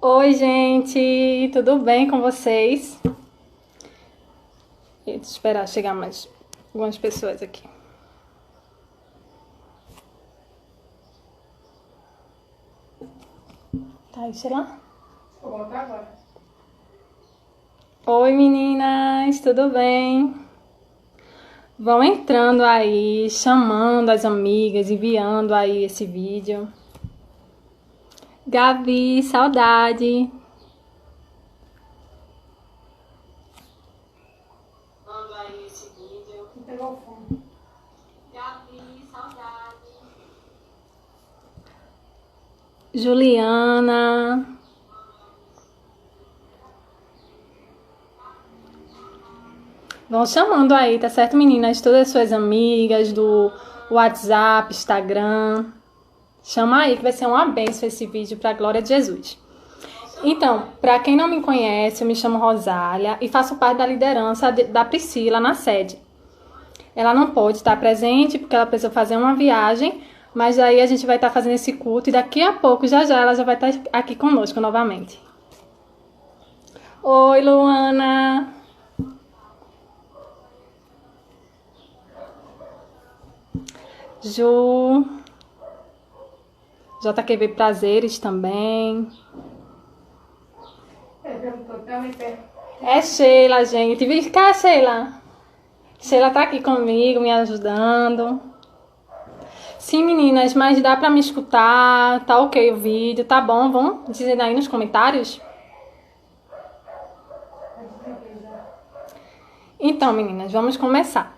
Oi, gente, tudo bem com vocês? Deixa eu esperar chegar mais algumas pessoas aqui. Tá, deixa lá. Vou colocar agora. Oi, meninas, tudo bem? Vão entrando aí, chamando as amigas, enviando aí esse vídeo. Gabi, saudade. Mando aí esse vídeo. Vou pegar o fone. Gabi, saudade. Juliana. Vão chamando aí, tá certo, meninas? Todas as suas amigas do WhatsApp, Instagram. Chama aí que vai ser uma bênção esse vídeo para a glória de Jesus. Então, para quem não me conhece, eu me chamo Rosália e faço parte da liderança da Priscila na sede. Ela não pode estar presente porque ela precisa fazer uma viagem, mas aí a gente vai estar fazendo esse culto e daqui a pouco, já ela já vai estar aqui conosco novamente. Oi, Luana! Ju, JQV Prazeres também. Perguntou, tá me perto. É Sheila, gente. Vem cá, Sheila. Sheila tá aqui comigo, me ajudando. Sim, meninas, mas dá pra me escutar? Tá ok o vídeo, tá bom? Vão dizendo aí nos comentários? Então, meninas, vamos começar.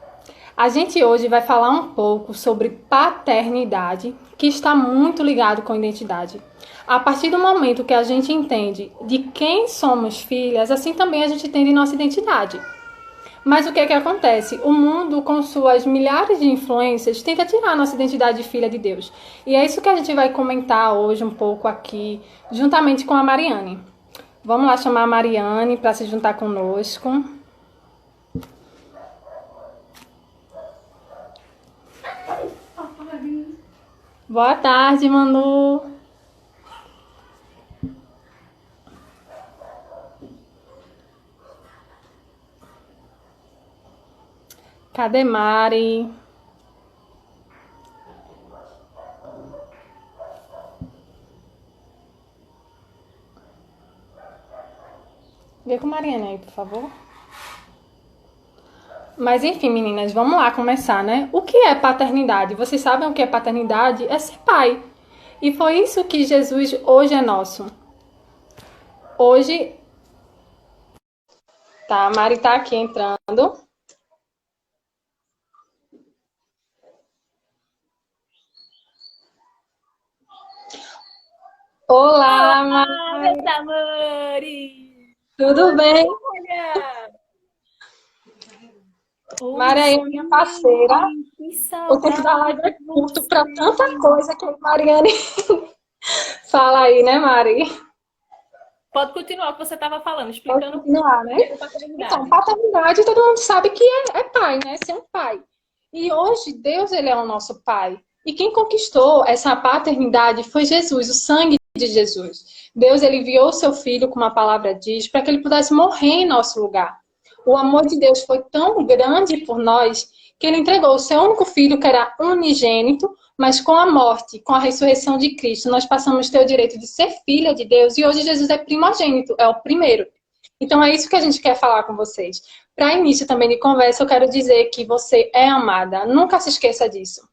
A gente hoje vai falar um pouco sobre paternidade, que está muito ligado com identidade. A partir do momento que a gente entende de quem somos filhas, assim também a gente entende nossa identidade. Mas o que é que acontece? O mundo, com suas milhares de influências, tenta tirar a nossa identidade de filha de Deus. E é isso que a gente vai comentar hoje um pouco aqui, juntamente com a Mariane. Vamos lá chamar a Mariane para se juntar conosco. Boa tarde, Manu. Cadê Mari? Vê com a Mariana aí, por favor. Mas enfim, meninas, vamos lá começar, né? O que é paternidade? Vocês sabem o que é paternidade? É ser pai. E foi isso que Jesus hoje é nosso. Hoje, tá, a Mari tá aqui entrando. Olá, Olá, Mari. meus amores! Tudo bem? Olha! Mari aí é minha parceira. Oi, que O tempo da saudade live é de curto você! para tanta coisa que a Mariane fala aí, né, Mari? Pode continuar o que você estava falando, Pode explicando o continuar, que né? é Então, paternidade. paternidade, todo mundo sabe que é pai, né? Ser um pai. E hoje, Deus, ele é o nosso pai. E quem conquistou essa paternidade foi Jesus, o sangue de Jesus. Deus, ele enviou o seu filho, como a palavra diz, para que ele pudesse morrer em nosso lugar. O amor de Deus foi tão grande por nós que ele entregou o seu único filho, que era unigênito, mas com a morte, com a ressurreição de Cristo, nós passamos a ter o direito de ser filha de Deus e hoje Jesus é primogênito, é o primeiro. Então é isso que a gente quer falar com vocês. Para início também de conversa, eu quero dizer que você é amada. Nunca se esqueça disso.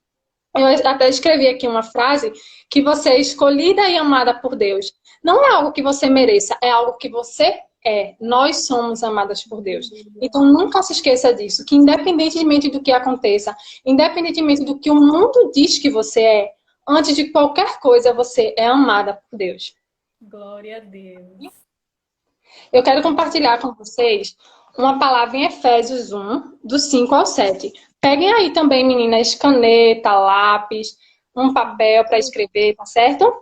Eu até escrevi aqui uma frase que você é escolhida e amada por Deus. Não é algo que você mereça, é algo que você é. Nós somos amadas por Deus. Então nunca se esqueça disso, que independentemente do que aconteça, independentemente do que o mundo diz que você é, antes de qualquer coisa, você é amada por Deus. Glória a Deus. Eu quero compartilhar com vocês uma palavra em Efésios 1, do 5 ao 7. Peguem aí também, meninas, caneta, lápis, um papel para escrever, tá certo?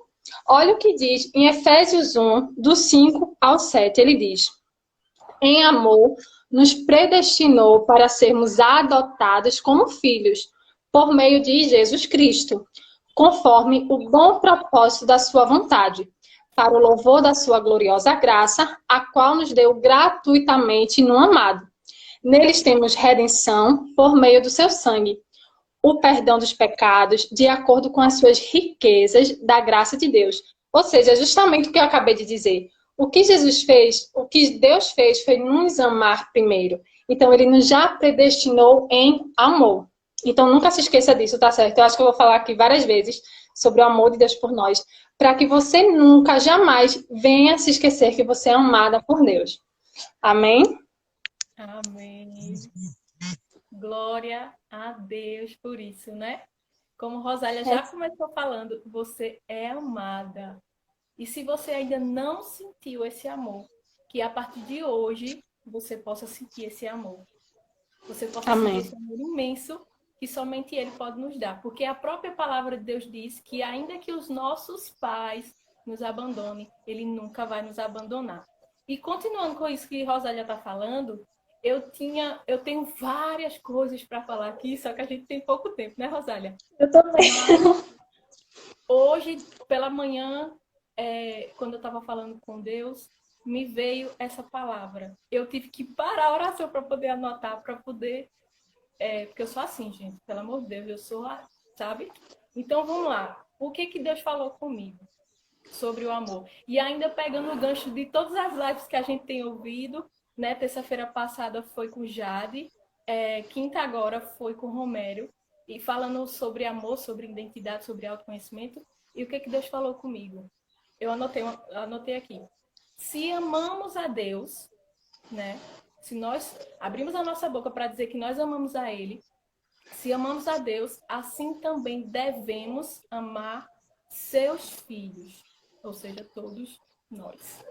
Olha o que diz em Efésios 1, do 5 ao 7. Ele diz: em amor, nos predestinou para sermos adotados como filhos, por meio de Jesus Cristo, conforme o bom propósito da sua vontade, para o louvor da sua gloriosa graça, a qual nos deu gratuitamente no amado. Neles temos redenção por meio do seu sangue, o perdão dos pecados, de acordo com as suas riquezas da graça de Deus. Ou seja, justamente o que eu acabei de dizer. O que Jesus fez, o que Deus fez foi nos amar primeiro. Então, ele nos já predestinou em amor. Então, nunca se esqueça disso, tá certo? Eu acho que eu vou falar aqui várias vezes sobre o amor de Deus por nós, para que você nunca, jamais venha se esquecer que você é amada por Deus. Amém? Amém. Glória a Deus por isso, né? Como Rosália já começou falando, você é amada. E se você ainda não sentiu esse amor, que a partir de hoje você possa sentir esse amor. Você possa Amém. sentir esse amor imenso que somente Ele pode nos dar. Porque a própria palavra de Deus diz que ainda que os nossos pais nos abandonem, Ele nunca vai nos abandonar. E continuando com isso que Rosália está falando, eu tenho várias coisas para falar aqui, só que a gente tem pouco tempo, né, Rosália? Eu também. Hoje, pela manhã, quando eu estava falando com Deus, me veio essa palavra. Eu tive que parar a oração para poder anotar, para poder... porque eu sou assim, gente. Pelo amor de Deus, eu sou, sabe? Então, vamos lá. O que Deus falou comigo sobre o amor? E ainda pegando o gancho de todas as lives que a gente tem ouvido, né? Terça-feira passada foi com Jade, quinta agora foi com Romério, e falando sobre amor, sobre identidade, sobre autoconhecimento. E o que Deus falou comigo? Eu anotei aqui. Se amamos a Deus, né? Se nós abrimos a nossa boca para dizer que nós amamos a Ele, se amamos a Deus, assim também devemos amar seus filhos, ou seja, todos nós.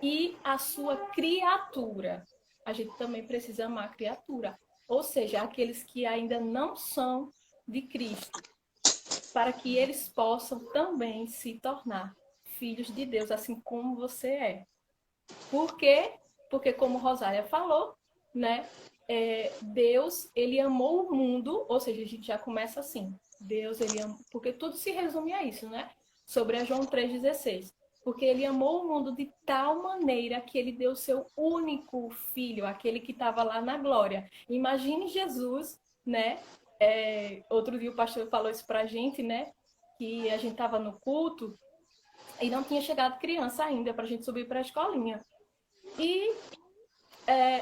E a sua criatura. A gente também precisa amar a criatura, ou seja, aqueles que ainda não são de Cristo, para que eles possam também se tornar filhos de Deus, assim como você é. Por quê? Porque, como Rosália falou, né? Deus, ele amou o mundo, ou seja, a gente já começa assim. Deus, ele ama, porque tudo se resume a isso, né? Sobre a João 3,16. Porque ele amou o mundo de tal maneira que ele deu seu único filho, aquele que estava lá na glória. Imagine Jesus, né? Outro dia o pastor falou isso pra gente, né? Que a gente estava no culto e não tinha chegado criança ainda pra gente subir para a escolinha. E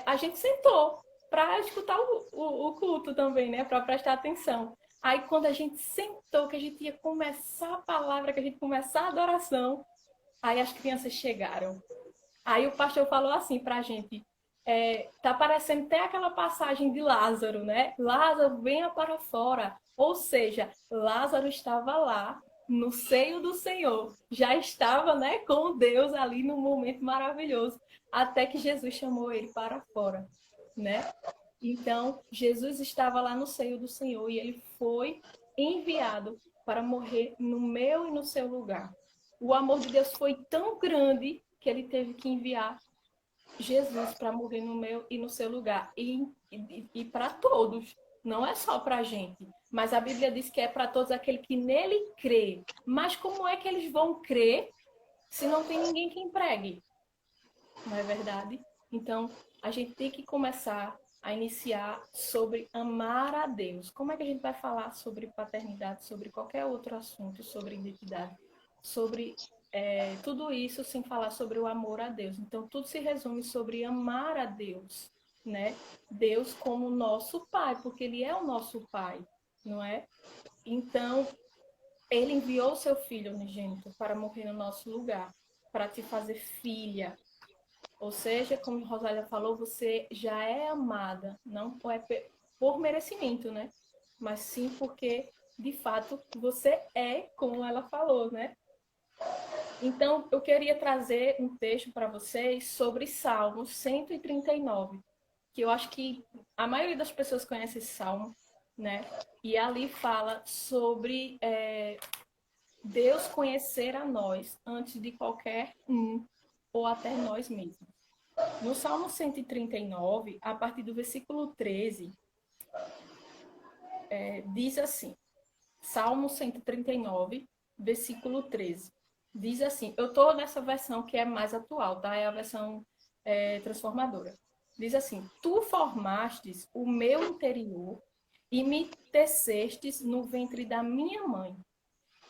a gente sentou para escutar o culto também, né? Para prestar atenção. Aí, quando a gente sentou, que a gente ia começar a palavra, que a gente ia começar a adoração, aí as crianças chegaram. Aí o pastor falou assim para a gente, tá parecendo até aquela passagem de Lázaro, né? Lázaro, venha para fora. Ou seja, Lázaro estava lá, no seio do Senhor. Já estava, né, com Deus ali num momento maravilhoso. Até que Jesus chamou ele para fora, né? Então, Jesus estava lá no seio do Senhor e ele foi enviado para morrer no meu e no seu lugar. O amor de Deus foi tão grande que ele teve que enviar Jesus para morrer no meu e no seu lugar. E para todos. Não é só para a gente. Mas a Bíblia diz que é para todos aquele que nele crê. Mas como é que eles vão crer se não tem ninguém que pregue? Não é verdade? Então, a gente tem que começar a iniciar sobre amar a Deus. Como é que a gente vai falar sobre paternidade, sobre qualquer outro assunto, sobre identidade, sobre tudo isso sem falar sobre o amor a Deus? Então, tudo se resume sobre amar a Deus, né? Deus como nosso Pai, porque Ele é o nosso Pai, não é? Então, Ele enviou o seu Filho unigênito para morrer no nosso lugar, para te fazer filha. Ou seja, como Rosália falou, você já é amada, não é por merecimento, né? Mas sim porque, de fato, você é como ela falou, né? Então, eu queria trazer um texto para vocês sobre Salmo 139, que eu acho que a maioria das pessoas conhece esse salmo, né? E ali fala sobre Deus conhecer a nós antes de qualquer um, ou até nós mesmos. No Salmo 139, a partir do versículo 13, diz assim, Salmo 139, versículo 13. Diz assim, eu estou nessa versão que é mais atual, tá? É a versão transformadora. Diz assim, tu formastes o meu interior e me tecestes no ventre da minha mãe.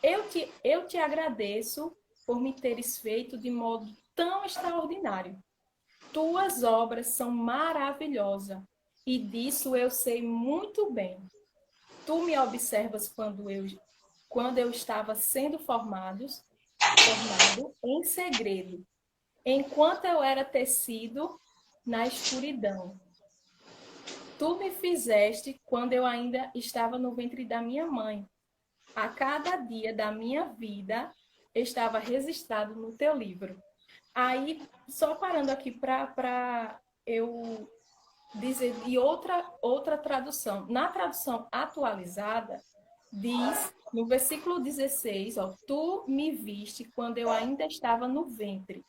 Eu te agradeço por me teres feito de modo tão extraordinário. Tuas obras são maravilhosas e disso eu sei muito bem. Tu me observas quando eu estava sendo formado em segredo, enquanto eu era tecido na escuridão. Tu me fizeste quando eu ainda estava no ventre da minha mãe. A cada dia da minha vida estava registrado no teu livro. Aí, só parando aqui para eu dizer de outra tradução. Na tradução atualizada, diz, no versículo 16, ó, tu me viste quando eu ainda estava no ventre.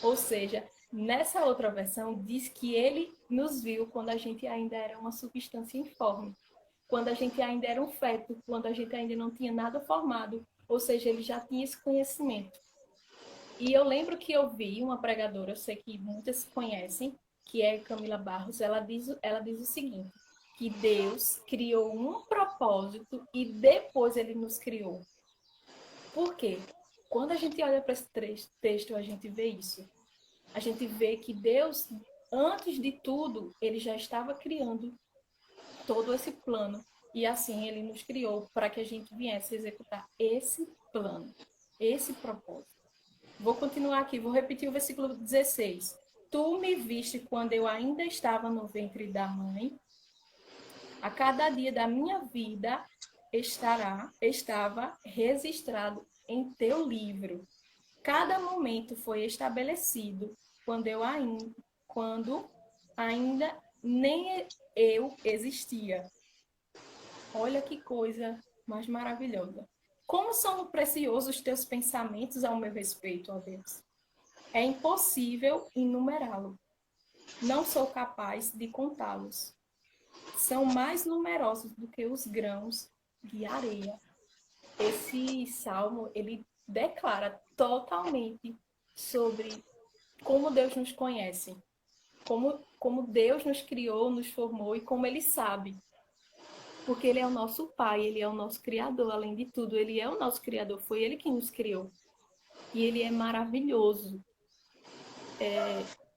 Ou seja, nessa outra versão, diz que ele nos viu quando a gente ainda era uma substância informe, quando a gente ainda era um feto, quando a gente ainda não tinha nada formado. Ou seja, ele já tinha esse conhecimento. E eu lembro que eu vi uma pregadora, eu sei que muitas conhecem, que é Camila Barros, ela diz o seguinte, que Deus criou um propósito e depois ele nos criou. Por quê? Quando a gente olha para esse texto, a gente vê isso. A gente vê que Deus, antes de tudo, ele já estava criando todo esse plano. E assim ele nos criou para que a gente viesse executar esse plano, esse propósito. Vou continuar aqui, vou repetir o versículo 16. Tu me viste quando eu ainda estava no ventre da mãe. A cada dia da minha vida estava registrado em teu livro. Cada momento foi estabelecido quando ainda nem eu existia. Olha que coisa mais maravilhosa. Como são preciosos os teus pensamentos ao meu respeito, ó Deus. É impossível enumerá-lo. Não sou capaz de contá-los. São mais numerosos do que os grãos de areia. Esse salmo, ele declara totalmente sobre como Deus nos conhece, como Deus nos criou, nos formou e como Ele sabe. Porque Ele é o nosso Pai, Ele é o nosso Criador, além de tudo, Ele é o nosso Criador, foi Ele que nos criou. E Ele é maravilhoso.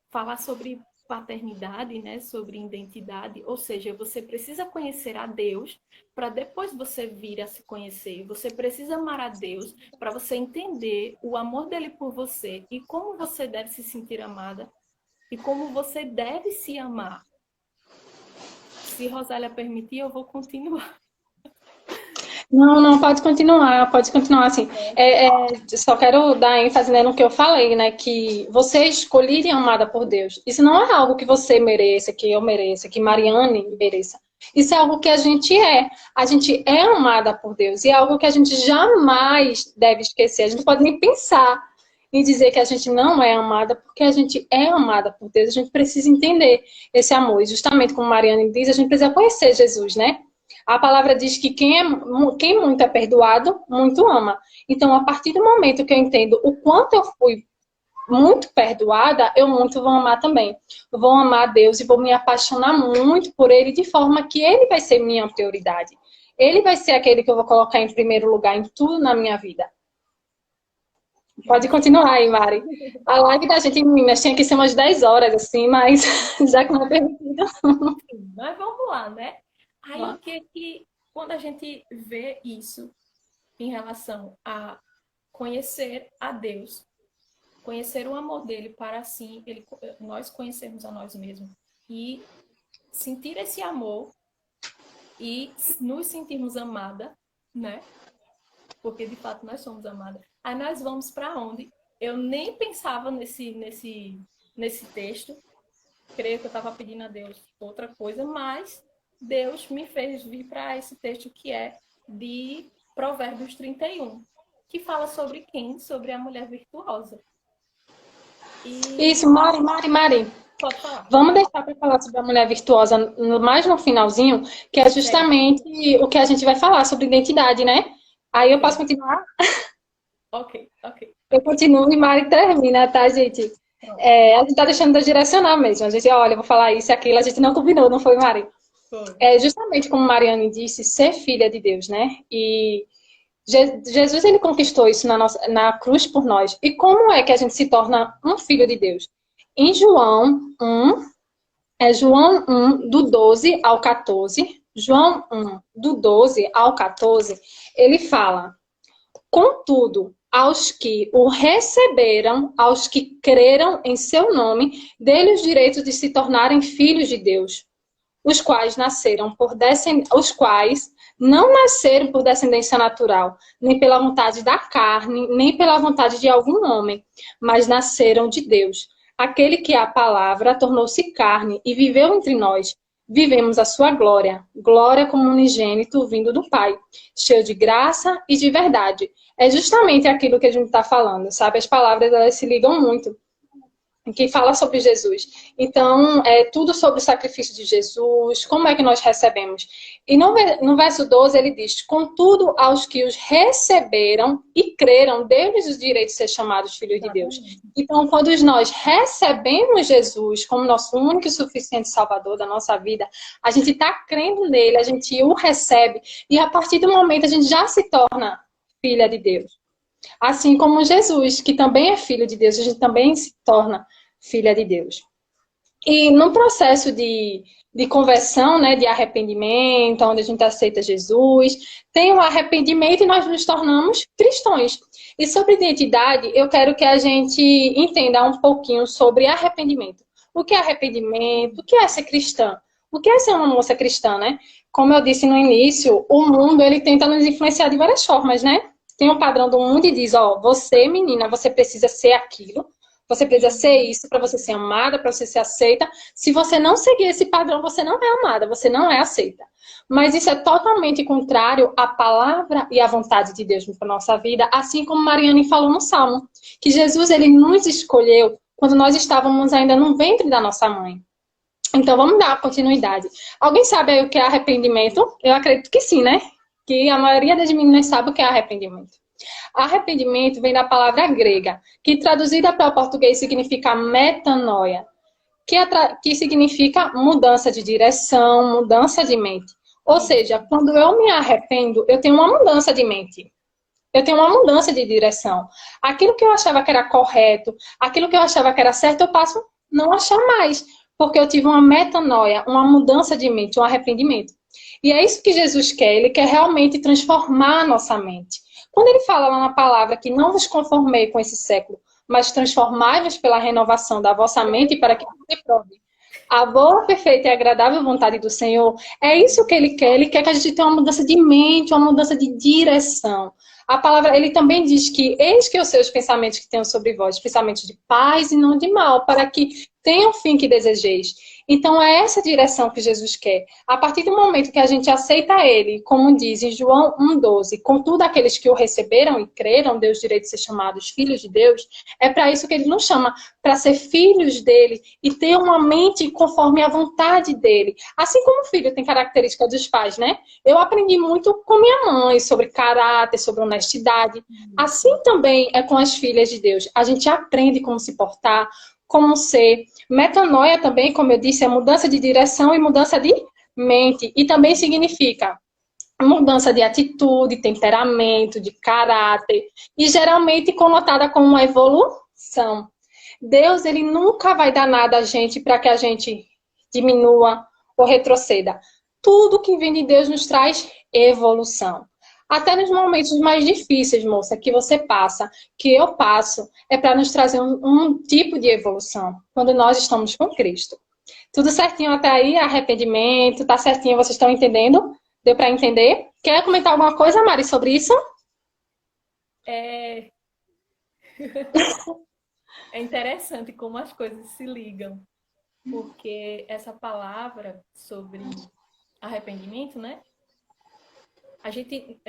Falar sobre paternidade, né, sobre identidade, ou seja, você precisa conhecer a Deus para depois você vir a se conhecer. Você precisa amar a Deus para você entender o amor dele por você e como você deve se sentir amada e como você deve se amar. Se Rosália permitir, eu vou continuar. Não, pode continuar assim. Só quero dar ênfase, né, no que eu falei, né, que você escolher e amada por Deus. Isso não é algo que você mereça, que eu mereça, que Mariane mereça. Isso é algo que a gente é. A gente é amada por Deus e é algo que a gente jamais deve esquecer. A gente não pode nem pensar em dizer que a gente não é amada, porque a gente é amada por Deus. A gente precisa entender esse amor. E justamente como Mariane diz, a gente precisa conhecer Jesus, né? A palavra diz que quem muito é perdoado, muito ama. Então, a partir do momento que eu entendo o quanto eu fui muito perdoada, eu muito vou amar também. Eu vou amar a Deus e vou me apaixonar muito por Ele, de forma que Ele vai ser minha prioridade. Ele vai ser aquele que eu vou colocar em primeiro lugar em tudo na minha vida. Pode continuar aí, Mari. A live da gente, meninas, tinha que ser umas 10 horas, assim, mas já que não é permitido. Mas vamos lá, né? Aí que quando a gente vê isso em relação a conhecer a Deus, conhecer o amor dele para assim nós conhecermos a nós mesmos e sentir esse amor e nos sentirmos amada, né? Porque de fato nós somos amadas. Aí nós vamos para onde? Eu nem pensava nesse texto. Creio que eu estava pedindo a Deus outra coisa, mas Deus me fez vir para esse texto que é de Provérbios 31, que fala sobre quem? Sobre a mulher virtuosa. Isso, Mari. Pode falar. Vamos deixar para falar sobre a mulher virtuosa mais no finalzinho, que é justamente o que a gente vai falar sobre identidade, né? Aí eu posso continuar? Ok, ok. Eu continuo e Mari termina, tá, gente? Pronto, A gente tá deixando de direcionar mesmo. A gente, olha, eu vou falar isso e aquilo, a gente não combinou, não foi, Mari? foi. É justamente como Mariane disse, ser filha de Deus, né? E Jesus, ele conquistou isso na cruz por nós. E como é que a gente se torna um filho de Deus? Em João 1, do 12 ao 14. João 1, do 12 ao 14, ele fala: Contudo, aos que o receberam, aos que creram em seu nome, dele os direitos de se tornarem filhos de Deus, os quais não nasceram por descendência natural, nem pela vontade da carne, nem pela vontade de algum homem, mas nasceram de Deus. Aquele que é a palavra tornou-se carne e viveu entre nós. Vivemos a sua glória, glória como unigênito vindo do Pai, cheio de graça e de verdade. É justamente aquilo que a gente está falando, sabe? As palavras, elas se ligam muito, que fala sobre Jesus. Então, é tudo sobre o sacrifício de Jesus, como é que nós recebemos. E no verso 12 ele diz: Contudo, aos que os receberam e creram, deu-lhes os direitos de ser chamados filhos de Deus. Exatamente. Então, quando nós recebemos Jesus como nosso único e suficiente Salvador da nossa vida, a gente está crendo nele, a gente o recebe, e a partir do momento a gente já se torna filha de Deus. Assim como Jesus, que também é filho de Deus, a gente também se torna filha de Deus. E no processo de conversão, né, de arrependimento, onde a gente aceita Jesus, tem o arrependimento e nós nos tornamos cristãos. E sobre identidade, eu quero que a gente entenda um pouquinho sobre arrependimento. O que é arrependimento? O que é ser cristã? O que é ser uma moça cristã, né? Como eu disse no início, o mundo ele tenta nos influenciar de várias formas, né? Tem um padrão do mundo e diz, ó, você, menina, você precisa ser aquilo, você precisa ser isso para você ser amada, para você ser aceita. Se você não seguir esse padrão, você não é amada, você não é aceita. Mas isso é totalmente contrário à palavra e à vontade de Deus para nossa vida, assim como Mariane falou no Salmo, que Jesus ele nos escolheu quando nós estávamos ainda no ventre da nossa mãe. Então vamos dar continuidade. Alguém sabe aí o que é arrependimento? Eu acredito que sim, né? Que a maioria das meninas sabe o que é arrependimento. Arrependimento vem da palavra grega, que traduzida para o português significa metanoia, que significa mudança de direção, mudança de mente. Ou Isso. seja, quando eu me arrependo, eu tenho uma mudança de mente. Eu tenho uma mudança de direção. Aquilo que eu achava que era correto, aquilo que eu achava que era certo, eu passo a não achar mais. Porque eu tive uma metanoia, uma mudança de mente, um arrependimento. E é isso que Jesus quer. Ele quer realmente transformar a nossa mente. Quando ele fala lá na palavra que não vos conformei com esse século, mas transformai-vos pela renovação da vossa mente para que você prove a boa, perfeita e agradável vontade do Senhor, é isso que ele quer. Ele quer que a gente tenha uma mudança de mente, uma mudança de direção. A palavra, ele também diz que eis que os seus pensamentos que tenham sobre vós, pensamentos de paz e não de mal, para que tenham o fim que desejeis. Então é essa direção que Jesus quer. A partir do momento que a gente aceita ele, como diz em João 1,12, contudo aqueles que o receberam e creram, Deus direito de ser chamados filhos de Deus, é para isso que ele nos chama, para ser filhos dele e ter uma mente conforme a vontade dele. Assim como o filho tem característica dos pais, né? Eu aprendi muito com minha mãe sobre caráter, sobre honestidade. Assim também é com as filhas de Deus. A gente aprende como se portar, como ser. Metanoia também, como eu disse, é mudança de direção e mudança de mente. E também significa mudança de atitude, temperamento, de caráter. E geralmente conotada com uma evolução. Deus, ele nunca vai dar nada a gente para que a gente diminua ou retroceda. Tudo que vem de Deus nos traz evolução. Até nos momentos mais difíceis, moça, que você passa, que eu passo, é para nos trazer um tipo de evolução, quando nós estamos com Cristo. Tudo certinho até aí? Arrependimento, tá certinho? Vocês estão entendendo? Deu para entender? Quer comentar alguma coisa, Mari, sobre isso? É, é interessante como as coisas se ligam, porque essa palavra sobre arrependimento, né? A gente,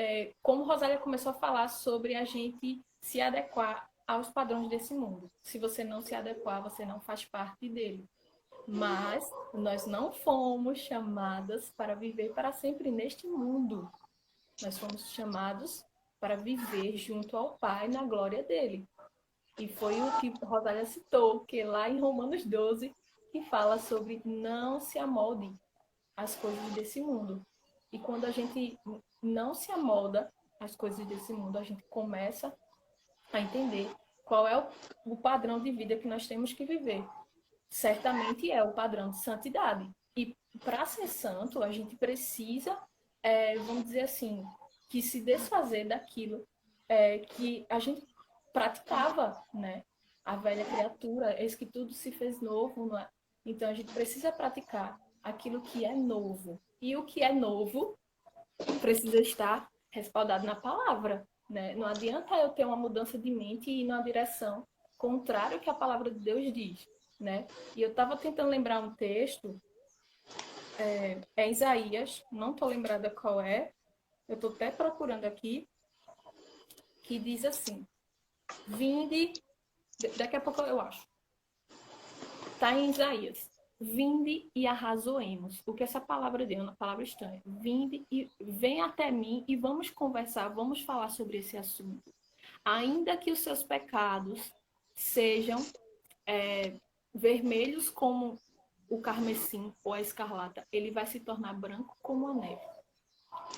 como Rosália começou a falar sobre a gente se adequar aos padrões desse mundo. Se você não se adequar, você não faz parte dele. Mas nós não fomos chamadas para viver para sempre neste mundo. Nós fomos chamados para viver junto ao Pai na glória dele. E foi o que Rosália citou, que lá em Romanos 12, que fala sobre não se amolde às coisas desse mundo. E quando a gente não se amolda às coisas desse mundo, a gente começa a entender qual é o padrão de vida que nós temos que viver. Certamente é o padrão de santidade. E para ser santo, a gente precisa, vamos dizer assim, que se desfazer daquilo que a gente praticava, né? A velha criatura, eis que tudo se fez novo, não é? Então a gente precisa praticar aquilo que é novo. E o que é novo precisa estar respaldado na palavra, né? Não adianta eu ter uma mudança de mente e ir numa direção contrária ao que a palavra de Deus diz, né? E eu estava tentando lembrar um texto, é Isaías, não estou lembrada qual é, eu estou até procurando aqui, que diz assim: vinde, daqui a pouco eu acho, está em Isaías: vinde e arrazoemos. O que essa palavra deu, uma palavra estranha. Vinde e vem até mim e vamos conversar, vamos falar sobre esse assunto. Ainda que os seus pecados sejam vermelhos como o carmesim ou a escarlata, ele vai se tornar branco como a neve,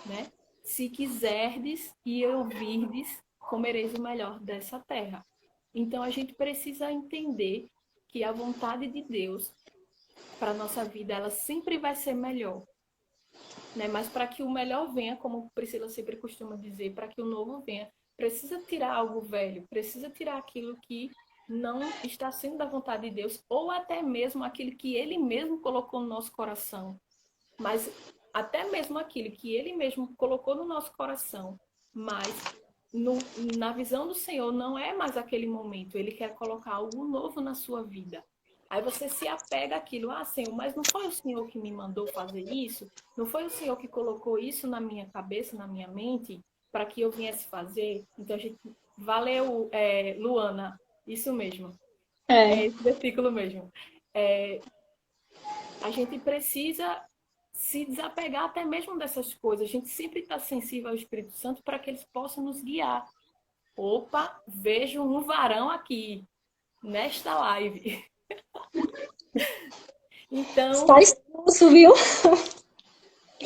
né? Se quiserdes e ouvirdes, comereis o melhor dessa terra. Então a gente precisa entender que a vontade de Deus para a nossa vida, ela sempre vai ser melhor, né? Mas para que o melhor venha, como Priscila sempre costuma dizer, para que o novo venha, precisa tirar algo velho, precisa tirar aquilo que não está sendo da vontade de Deus, ou até mesmo aquilo que Ele mesmo colocou no nosso coração. Mas até mesmo aquilo que Ele mesmo colocou no nosso coração, mas na visão do Senhor não é mais aquele momento. Ele quer colocar algo novo na sua vida. Aí você se apega àquilo: ah, Senhor, mas não foi o Senhor que me mandou fazer isso? Não foi o Senhor que colocou isso na minha cabeça, na minha mente, para que eu viesse fazer? Então a gente... Valeu, Luana, isso mesmo. É esse versículo mesmo. A gente precisa se desapegar até mesmo dessas coisas. A gente sempre está sensível ao Espírito Santo para que eles possam nos guiar. Opa, vejo um varão aqui, nesta live. Então, está expulso, viu?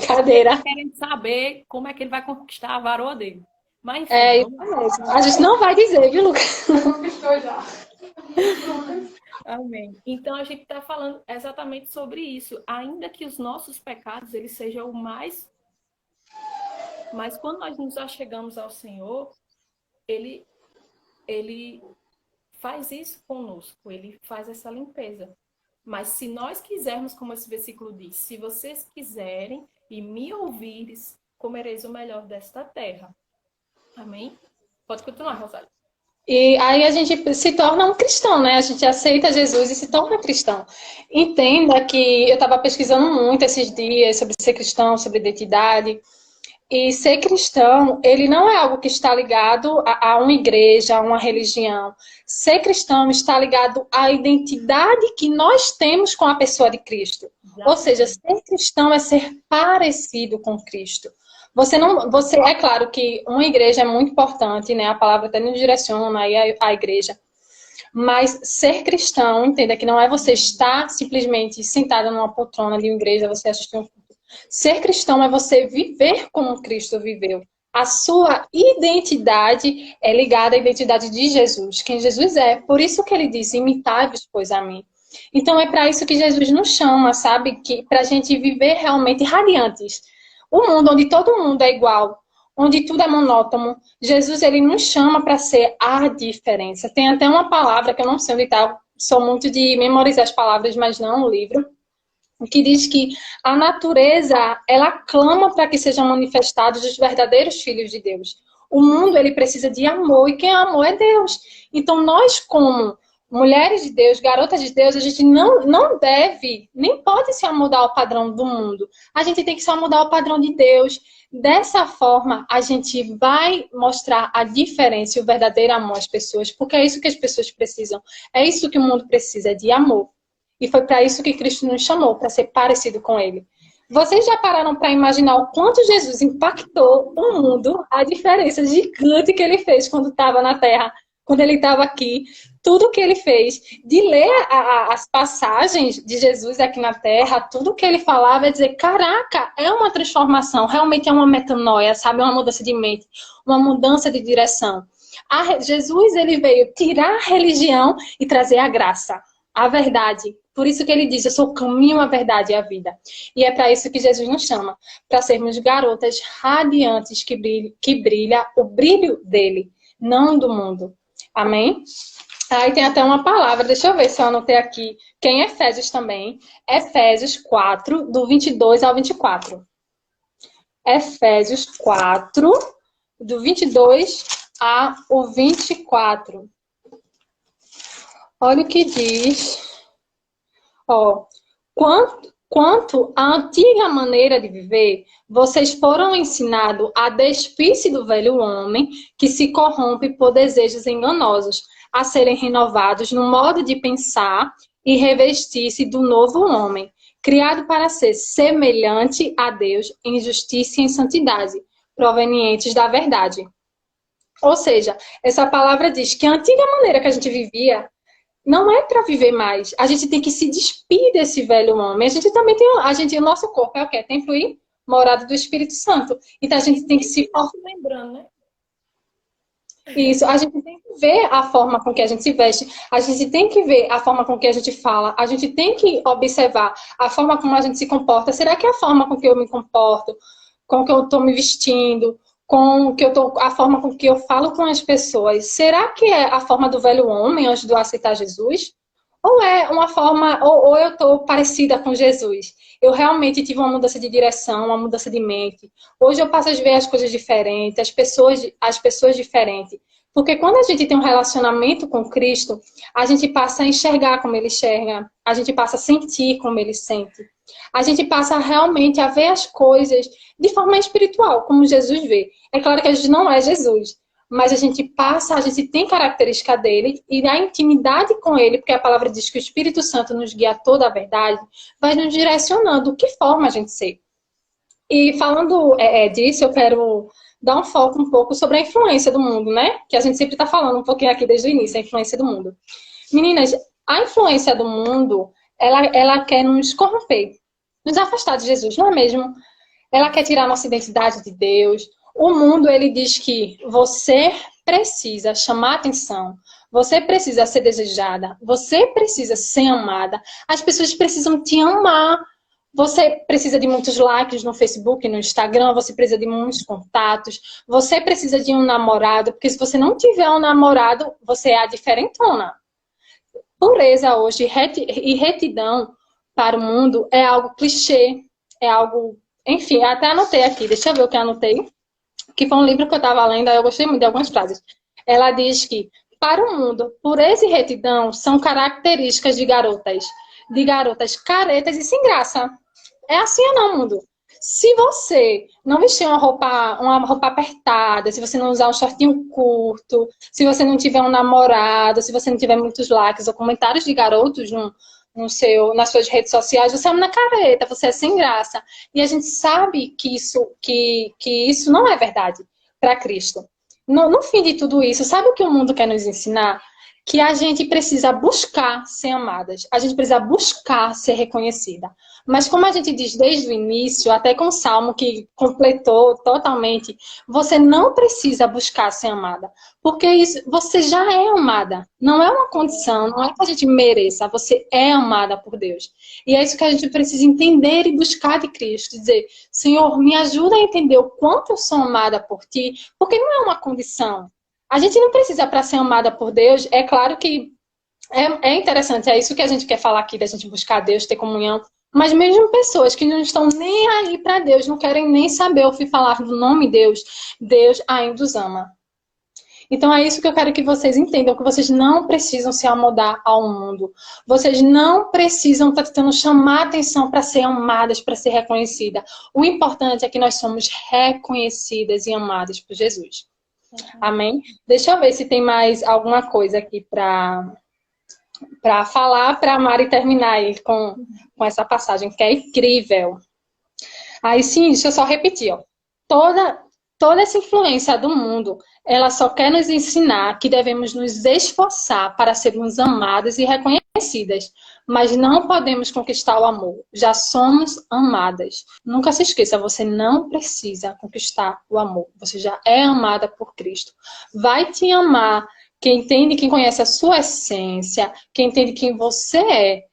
Cadeira. Querendo saber como é que ele vai conquistar a varoa dele. Mas enfim, Isso mesmo. A gente não vai dizer, viu, Lucas? Conquistou já. Amém. Então a gente está falando exatamente sobre isso. Ainda que os nossos pecados eles sejam o mais... Mas quando nós nos achegamos ao Senhor, Ele faz isso conosco. Ele faz essa limpeza. Mas se nós quisermos, como esse versículo diz, se vocês quiserem e me ouvires, comereis o melhor desta terra. Amém? Pode continuar, Rosália. E aí a gente se torna um cristão, né? A gente aceita Jesus e se torna cristão. Entenda que eu estava pesquisando muito esses dias sobre ser cristão, sobre identidade. E ser cristão, ele não é algo que está ligado a uma igreja, a uma religião. Ser cristão está ligado à identidade que nós temos com a pessoa de Cristo. Ou seja, ser cristão é ser parecido com Cristo. É claro que uma igreja é muito importante, né? A palavra até nos direciona aí à igreja. Mas ser cristão, entenda que não é você estar simplesmente sentada numa poltrona de uma igreja, você assistir um culto. Ser cristão é você viver como Cristo viveu. A sua identidade é ligada à identidade de Jesus, quem Jesus é. Por isso que ele diz: imitai-vos, pois, a mim. Então é para isso que Jesus nos chama, sabe? Para a gente viver realmente radiantes. O mundo onde todo mundo é igual, onde tudo é monótono, Jesus ele nos chama para ser a diferença. Tem até uma palavra que eu não sei onde está, sou muito de memorizar as palavras, mas não o livro, que diz que a natureza, ela clama para que sejam manifestados os verdadeiros filhos de Deus. O mundo, ele precisa de amor, e quem é amor é Deus. Então, nós, como mulheres de Deus, garotas de Deus, a gente não deve, nem pode se amoldar ao padrão do mundo. A gente tem que se amoldar ao padrão de Deus. Dessa forma, a gente vai mostrar a diferença e o verdadeiro amor às pessoas, porque é isso que as pessoas precisam. É isso que o mundo precisa, de amor. E foi para isso que Cristo nos chamou, para ser parecido com Ele. Vocês já pararam para imaginar o quanto Jesus impactou o mundo, a diferença gigante que ele fez quando estava na Terra, quando ele estava aqui, tudo que ele fez, de ler as passagens de Jesus aqui na Terra, tudo que ele falava é dizer, caraca, é uma transformação, realmente é uma metanoia, sabe? Uma mudança de mente, uma mudança de direção. Jesus, ele veio tirar a religião e trazer a graça, a verdade. Por isso que ele diz, eu sou o caminho, a verdade e a vida. E é para isso que Jesus nos chama, para sermos garotas radiantes que brilha o brilho dele, não do mundo. Amém? Aí tem até uma palavra, deixa eu ver se eu anotei aqui, que é em Efésios também. Efésios 4, do 22 ao 24. Efésios 4, do 22 ao 24. Olha o que diz. Ó, quanto à antiga maneira de viver, vocês foram ensinados a despir-se do velho homem que se corrompe por desejos enganosos, a serem renovados no modo de pensar e revestir-se do novo homem, criado para ser semelhante a Deus em justiça e em santidade, provenientes da verdade. Ou seja, essa palavra diz que a antiga maneira que a gente vivia não é para viver mais. A gente tem que se despir desse velho homem. A gente também tem, o nosso corpo é o quê? Templo e morada do Espírito Santo. Então a gente tem que se lembrando, né? Isso, a gente tem que ver a forma com que a gente se veste, a gente tem que ver a forma com que a gente fala, a gente tem que observar a forma como a gente se comporta. Será que é a forma com que eu me comporto, com que eu estou me vestindo, a forma com que eu falo com as pessoas, será que é a forma do velho homem antes de eu aceitar Jesus? Ou é uma forma, ou eu estou parecida com Jesus? Eu realmente tive uma mudança de direção, uma mudança de mente. Hoje eu passo a ver as coisas diferentes, as pessoas diferentes. Porque quando a gente tem um relacionamento com Cristo, a gente passa a enxergar como Ele enxerga, a gente passa a sentir como Ele sente. A gente passa realmente a ver as coisas de forma espiritual, como Jesus vê. É claro que a gente não é Jesus, mas a gente tem característica dele e a intimidade com ele, porque a palavra diz que o Espírito Santo nos guia a toda a verdade, vai nos direcionando que forma a gente ser. E falando disso, eu quero dar um foco um pouco sobre a influência do mundo, né? Que a gente sempre está falando um pouquinho aqui desde o início, a influência do mundo. Meninas, a influência do mundo, ela quer nos corromper, nos afastar de Jesus, não é mesmo? Ela quer tirar a nossa identidade de Deus. O mundo, ele diz que você precisa chamar atenção, você precisa ser desejada, você precisa ser amada, as pessoas precisam te amar. Você precisa de muitos likes no Facebook, no Instagram, você precisa de muitos contatos, você precisa de um namorado, porque se você não tiver um namorado, você é a diferentona. Pureza hoje e retidão para o mundo é algo clichê, é algo... Enfim, até anotei aqui, deixa eu ver o que eu anotei. Que foi um livro que eu estava lendo, aí eu gostei muito de algumas frases. Ela diz que, para o mundo, pureza e retidão são características de garotas caretas e sem graça. É assim ou não, mundo? Se você não vestir uma roupa apertada, se você não usar um shortinho curto, se você não tiver um namorado, se você não tiver muitos likes ou comentários de garotos nas suas redes sociais, você é uma careta, você é sem graça. E a gente sabe que isso não é verdade para Cristo. No fim de tudo isso, sabe o que o mundo quer nos ensinar? Que a gente precisa buscar ser amadas, a gente precisa buscar ser reconhecida. Mas como a gente diz desde o início, até com o Salmo que completou totalmente, você não precisa buscar ser amada. Porque isso, você já é amada. Não é uma condição, não é que a gente mereça, você é amada por Deus. E é isso que a gente precisa entender e buscar de Cristo. Dizer, Senhor, me ajuda a entender o quanto eu sou amada por Ti, porque não é uma condição. A gente não precisa para ser amada por Deus. É claro que é interessante, é isso que a gente quer falar aqui, da gente buscar Deus, ter comunhão. Mas mesmo pessoas que não estão nem aí para Deus, não querem nem saber ouvir falar do nome Deus, Deus ainda os ama. Então é isso que eu quero que vocês entendam, que vocês não precisam se amoldar ao mundo. Vocês não precisam estar tentando chamar atenção para ser amadas, para ser reconhecida. O importante é que nós somos reconhecidas e amadas por Jesus. Amém? Deixa eu ver se tem mais alguma coisa aqui para falar, para a Mari terminar aí com essa passagem, que é incrível. Aí sim, deixa eu só repetir, ó. Toda, toda essa influência do mundo, ela só quer nos ensinar que devemos nos esforçar para sermos amadas e reconhecidas, mas não podemos conquistar o amor. Já somos amadas. Nunca se esqueça, você não precisa conquistar o amor. Você já é amada por Cristo. Vai te amar quem entende, quem conhece a sua essência, quem entende quem você é.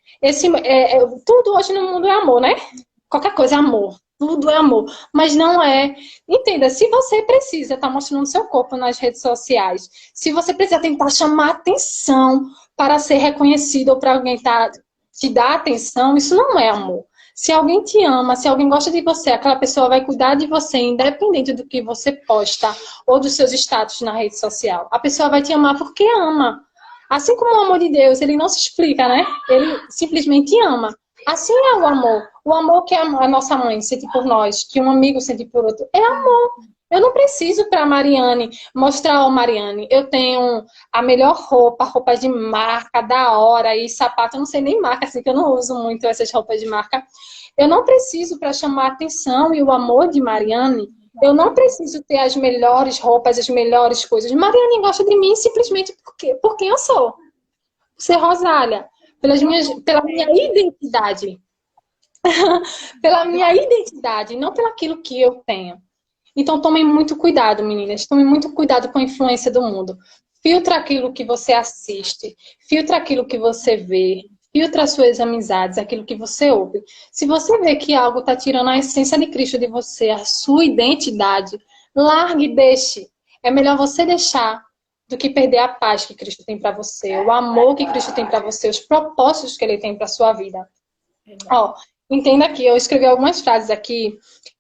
Tudo hoje no mundo é amor, né? Qualquer coisa é amor. Tudo é amor. Mas não é. Entenda, se você precisa estar mostrando seu corpo nas redes sociais, se você precisa tentar chamar atenção para ser reconhecido ou para alguém te dar atenção, isso não é amor. Se alguém te ama, se alguém gosta de você, aquela pessoa vai cuidar de você, independente do que você posta ou dos seus status na rede social. A pessoa vai te amar porque ama. Assim como o amor de Deus, ele não se explica, né? Ele simplesmente ama. Assim é o amor. O amor que a nossa mãe sente por nós, que um amigo sente por outro, é amor. Eu não preciso para a Mariane mostrar, ao Mariane, eu tenho a melhor roupa de marca, da hora, e sapato, eu não sei nem marca, assim, que eu não uso muito essas roupas de marca. Eu não preciso para chamar a atenção e o amor de Mariane, eu não preciso ter as melhores roupas, as melhores coisas. Mariane gosta de mim simplesmente por quem eu sou. Ser Rosália, pela minha identidade. Pela minha identidade, não pelo aquilo que eu tenho. Então, tomem muito cuidado, meninas. Tomem muito cuidado com a influência do mundo. Filtra aquilo que você assiste. Filtra aquilo que você vê. Filtra as suas amizades, aquilo que você ouve. Se você vê que algo está tirando a essência de Cristo de você, a sua identidade, largue e deixe. É melhor você deixar do que perder a paz que Cristo tem para você, o amor que Cristo tem para você, os propósitos que Ele tem para sua vida. Ó, entenda que eu escrevi algumas frases aqui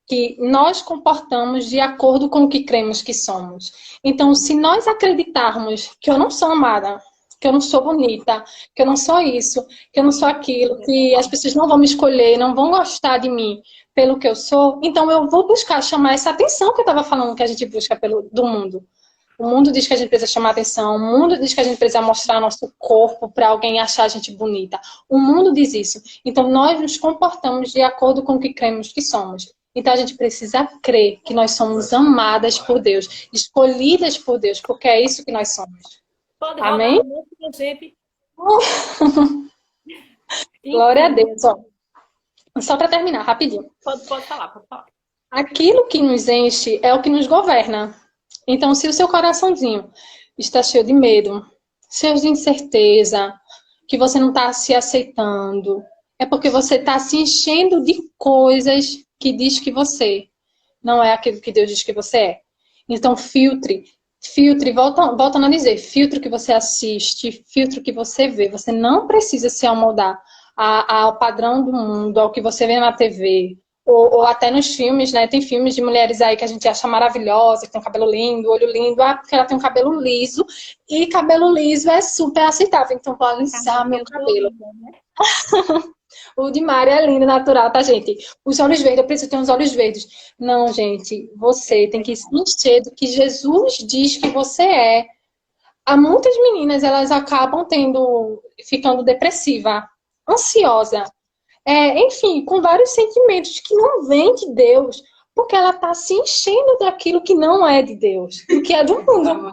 que nós comportamos de acordo com o que cremos que somos. Então, se nós acreditarmos que eu não sou amada, que eu não sou bonita, que eu não sou isso, que eu não sou aquilo, que as pessoas não vão me escolher, não vão gostar de mim pelo que eu sou, então eu vou buscar chamar essa atenção que eu estava falando que a gente busca do mundo. O mundo diz que a gente precisa chamar atenção, o mundo diz que a gente precisa mostrar nosso corpo para alguém achar a gente bonita. O mundo diz isso. Então, nós nos comportamos de acordo com o que cremos que somos. Então, a gente precisa crer que nós somos amadas por Deus, escolhidas por Deus, porque é isso que nós somos. Pode Amém? Gente. Glória a Deus. Ó. Só para terminar, rapidinho. Pode falar, pode falar. Aquilo que nos enche é o que nos governa. Então, se o seu coraçãozinho está cheio de medo, cheio de incerteza, que você não está se aceitando, é porque você está se enchendo de coisas que diz que você não é aquilo que Deus diz que você é. Então, filtre, voltando a dizer, filtre o que você assiste, filtre o que você vê. Você não precisa se amoldar ao padrão do mundo, ao que você vê na TV, ou até nos filmes, né? Tem filmes de mulheres aí que a gente acha maravilhosa, que tem um cabelo lindo, olho lindo, porque ela tem um cabelo liso, e cabelo liso é super aceitável, então vou alisar meu cabelo. O de Mari é lindo, natural, tá, gente? Os olhos verdes, eu preciso ter uns olhos verdes. Não, gente, você tem que se encher do que Jesus diz que você é. Há muitas meninas, elas acabam ficando depressiva, ansiosa, enfim, com vários sentimentos que não vêm de Deus, porque ela está se enchendo daquilo que não é de Deus, do que é do mundo.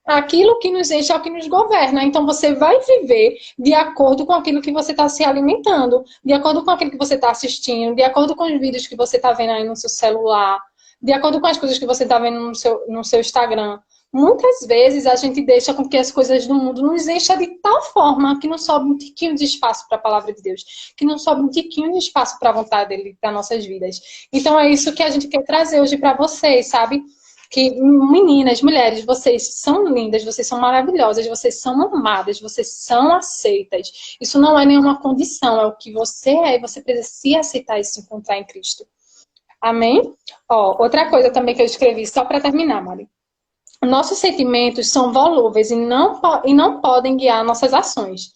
Aquilo que nos enche é o que nos governa. Então você vai viver de acordo com aquilo que você está se alimentando, de acordo com aquilo que você está assistindo, de acordo com os vídeos que você está vendo aí no seu celular, de acordo com as coisas que você está vendo no seu Instagram. Muitas vezes a gente deixa com que as coisas do mundo nos encham de tal forma que não sobra um tiquinho de espaço para a palavra de Deus, que não sobra um tiquinho de espaço para a vontade dele, para nossas vidas. Então é isso que a gente quer trazer hoje para vocês, sabe? Que meninas, mulheres, vocês são lindas, vocês são maravilhosas, vocês são amadas, vocês são aceitas. Isso não é nenhuma condição, é o que você é e você precisa se aceitar e se encontrar em Cristo. Amém? Ó, outra coisa também que eu escrevi, só para terminar, Mari. Nossos sentimentos são volúveis e não podem guiar nossas ações.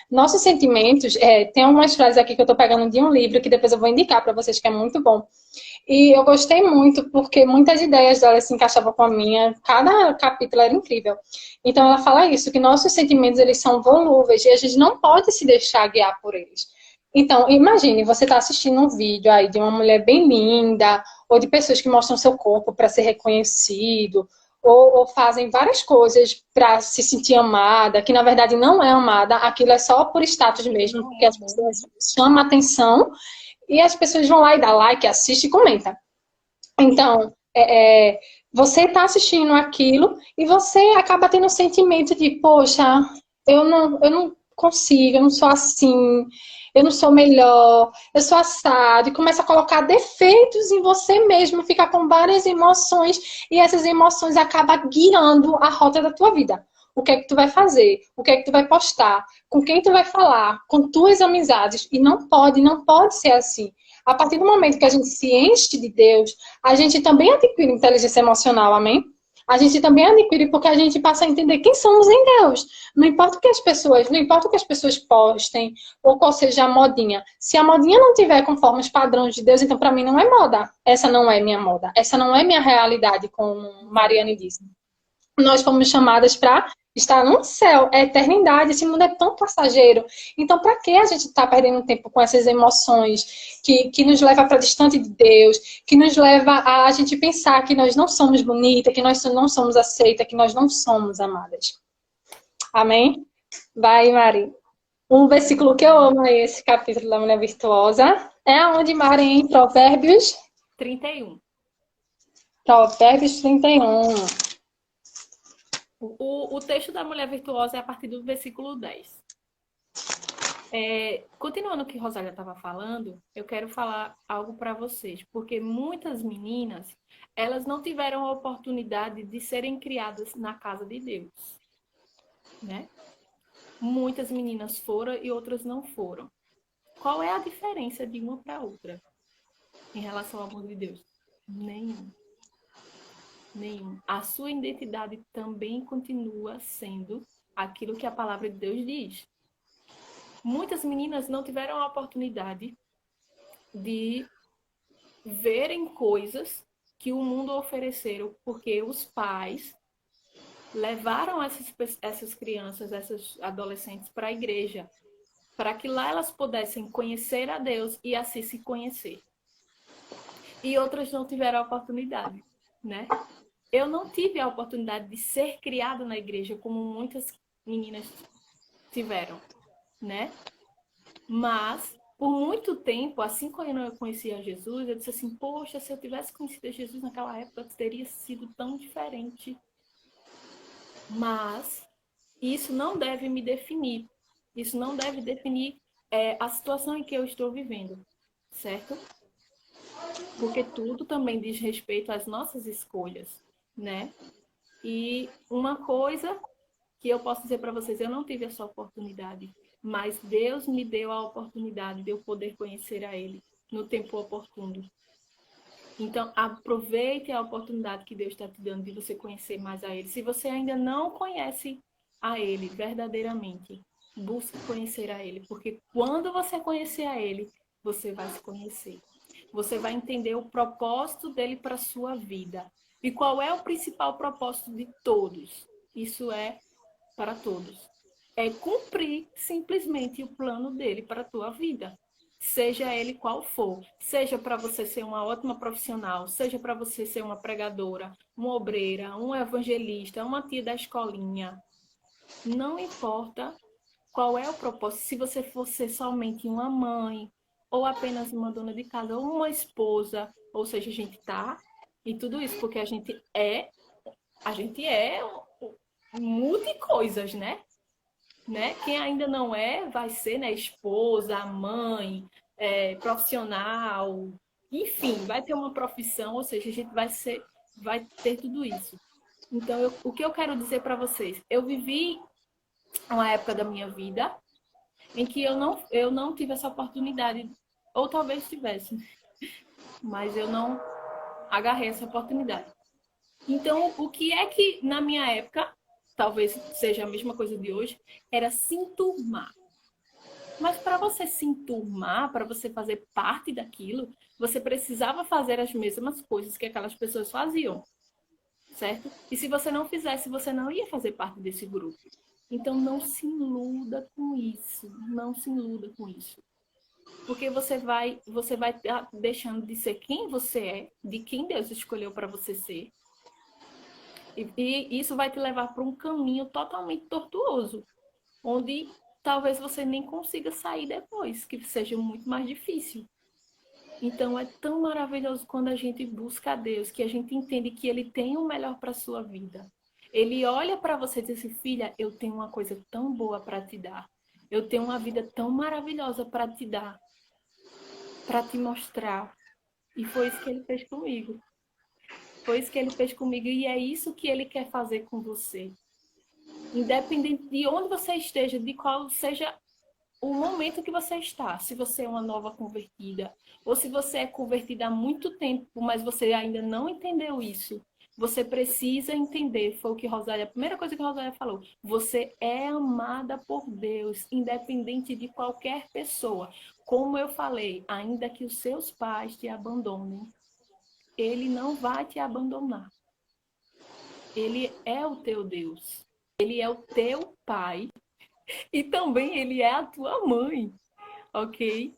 Nossos sentimentos, tem algumas frases aqui que eu estou pegando de um livro que depois eu vou indicar para vocês, que é muito bom. E eu gostei muito, porque muitas ideias dela se encaixavam com a minha, cada capítulo era incrível. Então ela fala isso, que nossos sentimentos eles são volúveis e a gente não pode se deixar guiar por eles. Então, imagine, você está assistindo um vídeo aí de uma mulher bem linda, ou de pessoas que mostram seu corpo para ser reconhecido, ou fazem várias coisas para se sentir amada, que na verdade não é amada, aquilo é só por status mesmo, Não porque é as amor, pessoas né? chamam a atenção e as pessoas vão lá e dá like, assiste e comenta. Então, você está assistindo aquilo e você acaba tendo o sentimento de, poxa, eu não consigo, eu não sou assim, eu não sou melhor, eu sou assado, e começa a colocar defeitos em você mesmo, fica com várias emoções, e essas emoções acabam guiando a rota da tua vida. O que é que tu vai fazer? O que é que tu vai postar? Com quem tu vai falar? Com tuas amizades? E não pode ser assim. A partir do momento que a gente se enche de Deus, a gente também adquire inteligência emocional, amém? A gente também adquire porque a gente passa a entender quem somos em Deus. Não importa o que as pessoas postem, ou qual seja a modinha. Se a modinha não tiver conforme os padrões de Deus, então para mim não é moda. Essa não é minha moda. Essa não é minha realidade, como Mariane disse. Nós fomos chamadas para estar no céu, é eternidade. Esse mundo é tão passageiro. Então, para que a gente está perdendo tempo com essas emoções que nos leva para distante de Deus, que nos leva a gente pensar que nós não somos bonitas, que nós não somos aceitas, que nós não somos amadas? Amém? Vai, Mari. Um versículo que eu amo é esse capítulo da Mulher Virtuosa. É onde, Mari, em Provérbios? 31. Provérbios 31. O texto da mulher virtuosa é a partir do versículo 10. Continuando o que Rosália estava falando, eu quero falar algo para vocês, porque muitas meninas, elas não tiveram a oportunidade de serem criadas na casa de Deus, né? Muitas meninas foram e outras não foram. Qual é a diferença de uma para outra em relação ao amor de Deus? Nenhum. Nenhum. A sua identidade também continua sendo aquilo que a palavra de Deus diz. Muitas meninas não tiveram a oportunidade de verem coisas que o mundo ofereceram, porque os pais levaram essas crianças, essas adolescentes para a igreja, para que lá elas pudessem conhecer a Deus e assim se conhecer. E outras não tiveram a oportunidade, né? Eu não tive a oportunidade de ser criada na igreja como muitas meninas tiveram, né? Mas, por muito tempo, assim quando eu conhecia Jesus, eu disse assim, poxa, se eu tivesse conhecido Jesus naquela época, teria sido tão diferente. Mas isso não deve me definir. Isso não deve definir a situação em que eu estou vivendo, certo? Porque tudo também diz respeito às nossas escolhas, né? E uma coisa que eu posso dizer para vocês, eu não tive essa oportunidade, mas Deus me deu a oportunidade de eu poder conhecer a Ele no tempo oportuno. Então, aproveite a oportunidade que Deus está te dando de você conhecer mais a Ele. Se você ainda não conhece a Ele verdadeiramente, busque conhecer a Ele, porque quando você conhecer a Ele, você vai se conhecer. Você vai entender o propósito dele para a sua vida. E qual é o principal propósito de todos? Isso é para todos. É cumprir simplesmente o plano dele para a tua vida. Seja ele qual for. Seja para você ser uma ótima profissional, seja para você ser uma pregadora, uma obreira, um evangelista, uma tia da escolinha. Não importa qual é o propósito. Se você for ser somente uma mãe, ou apenas uma dona de casa, ou uma esposa, ou seja, a gente tá e tudo isso, porque a gente é multi coisas, né? Quem ainda não é, vai ser, né? Esposa, mãe, profissional, enfim, vai ter uma profissão, ou seja, a gente vai ter tudo isso. Então, o que eu quero dizer para vocês? Eu vivi uma época da minha vida em que eu não tive essa oportunidade, ou talvez tivesse, mas eu não agarrei essa oportunidade. Então, o que é que na minha época, talvez seja a mesma coisa de hoje, era se enturmar. Mas para você se enturmar, para você fazer parte daquilo, você precisava fazer as mesmas coisas que aquelas pessoas faziam, certo? E se você não fizesse, você não ia fazer parte desse grupo. Então não se iluda com isso, não se iluda com isso. Porque você vai deixando de ser quem você é, de quem Deus escolheu para você ser. E isso vai te levar para um caminho totalmente tortuoso, onde talvez você nem consiga sair depois, que seja muito mais difícil. Então é tão maravilhoso quando a gente busca a Deus, que a gente entende que Ele tem o melhor para a sua vida. Ele olha para você e diz assim, filha, eu tenho uma coisa tão boa para te dar. Eu tenho uma vida tão maravilhosa para te dar, para te mostrar. E foi isso que Ele fez comigo. Foi isso que Ele fez comigo e é isso que Ele quer fazer com você. Independente de onde você esteja, de qual seja o momento que você está, se você é uma nova convertida, ou se você é convertida há muito tempo, mas você ainda não entendeu isso, você precisa entender, foi o que Rosália, a primeira coisa que Rosália falou, você é amada por Deus, independente de qualquer pessoa. Como eu falei, ainda que os seus pais te abandonem, Ele não vai te abandonar. Ele é o teu Deus. Ele é o teu pai. E também ele é a tua mãe, ok?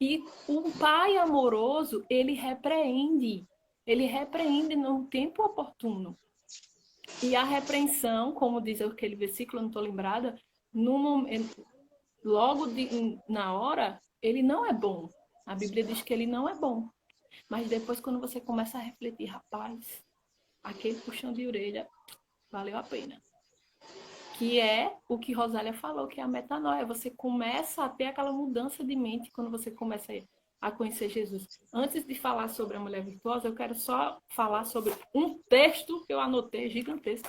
E um pai amoroso, ele repreende. Ele repreende no tempo oportuno. E a repreensão, como diz aquele versículo, não estou lembrada, no momento, logo na hora, ele não é bom. A Bíblia diz que ele não é bom. Mas depois, quando você começa a refletir, rapaz, aquele puxão de orelha valeu a pena. Que é o que Rosália falou, que é a metanoia. Você começa a ter aquela mudança de mente quando você começa a conhecer Jesus. Antes de falar sobre a mulher virtuosa, eu quero só falar sobre um texto que eu anotei, gigantesco.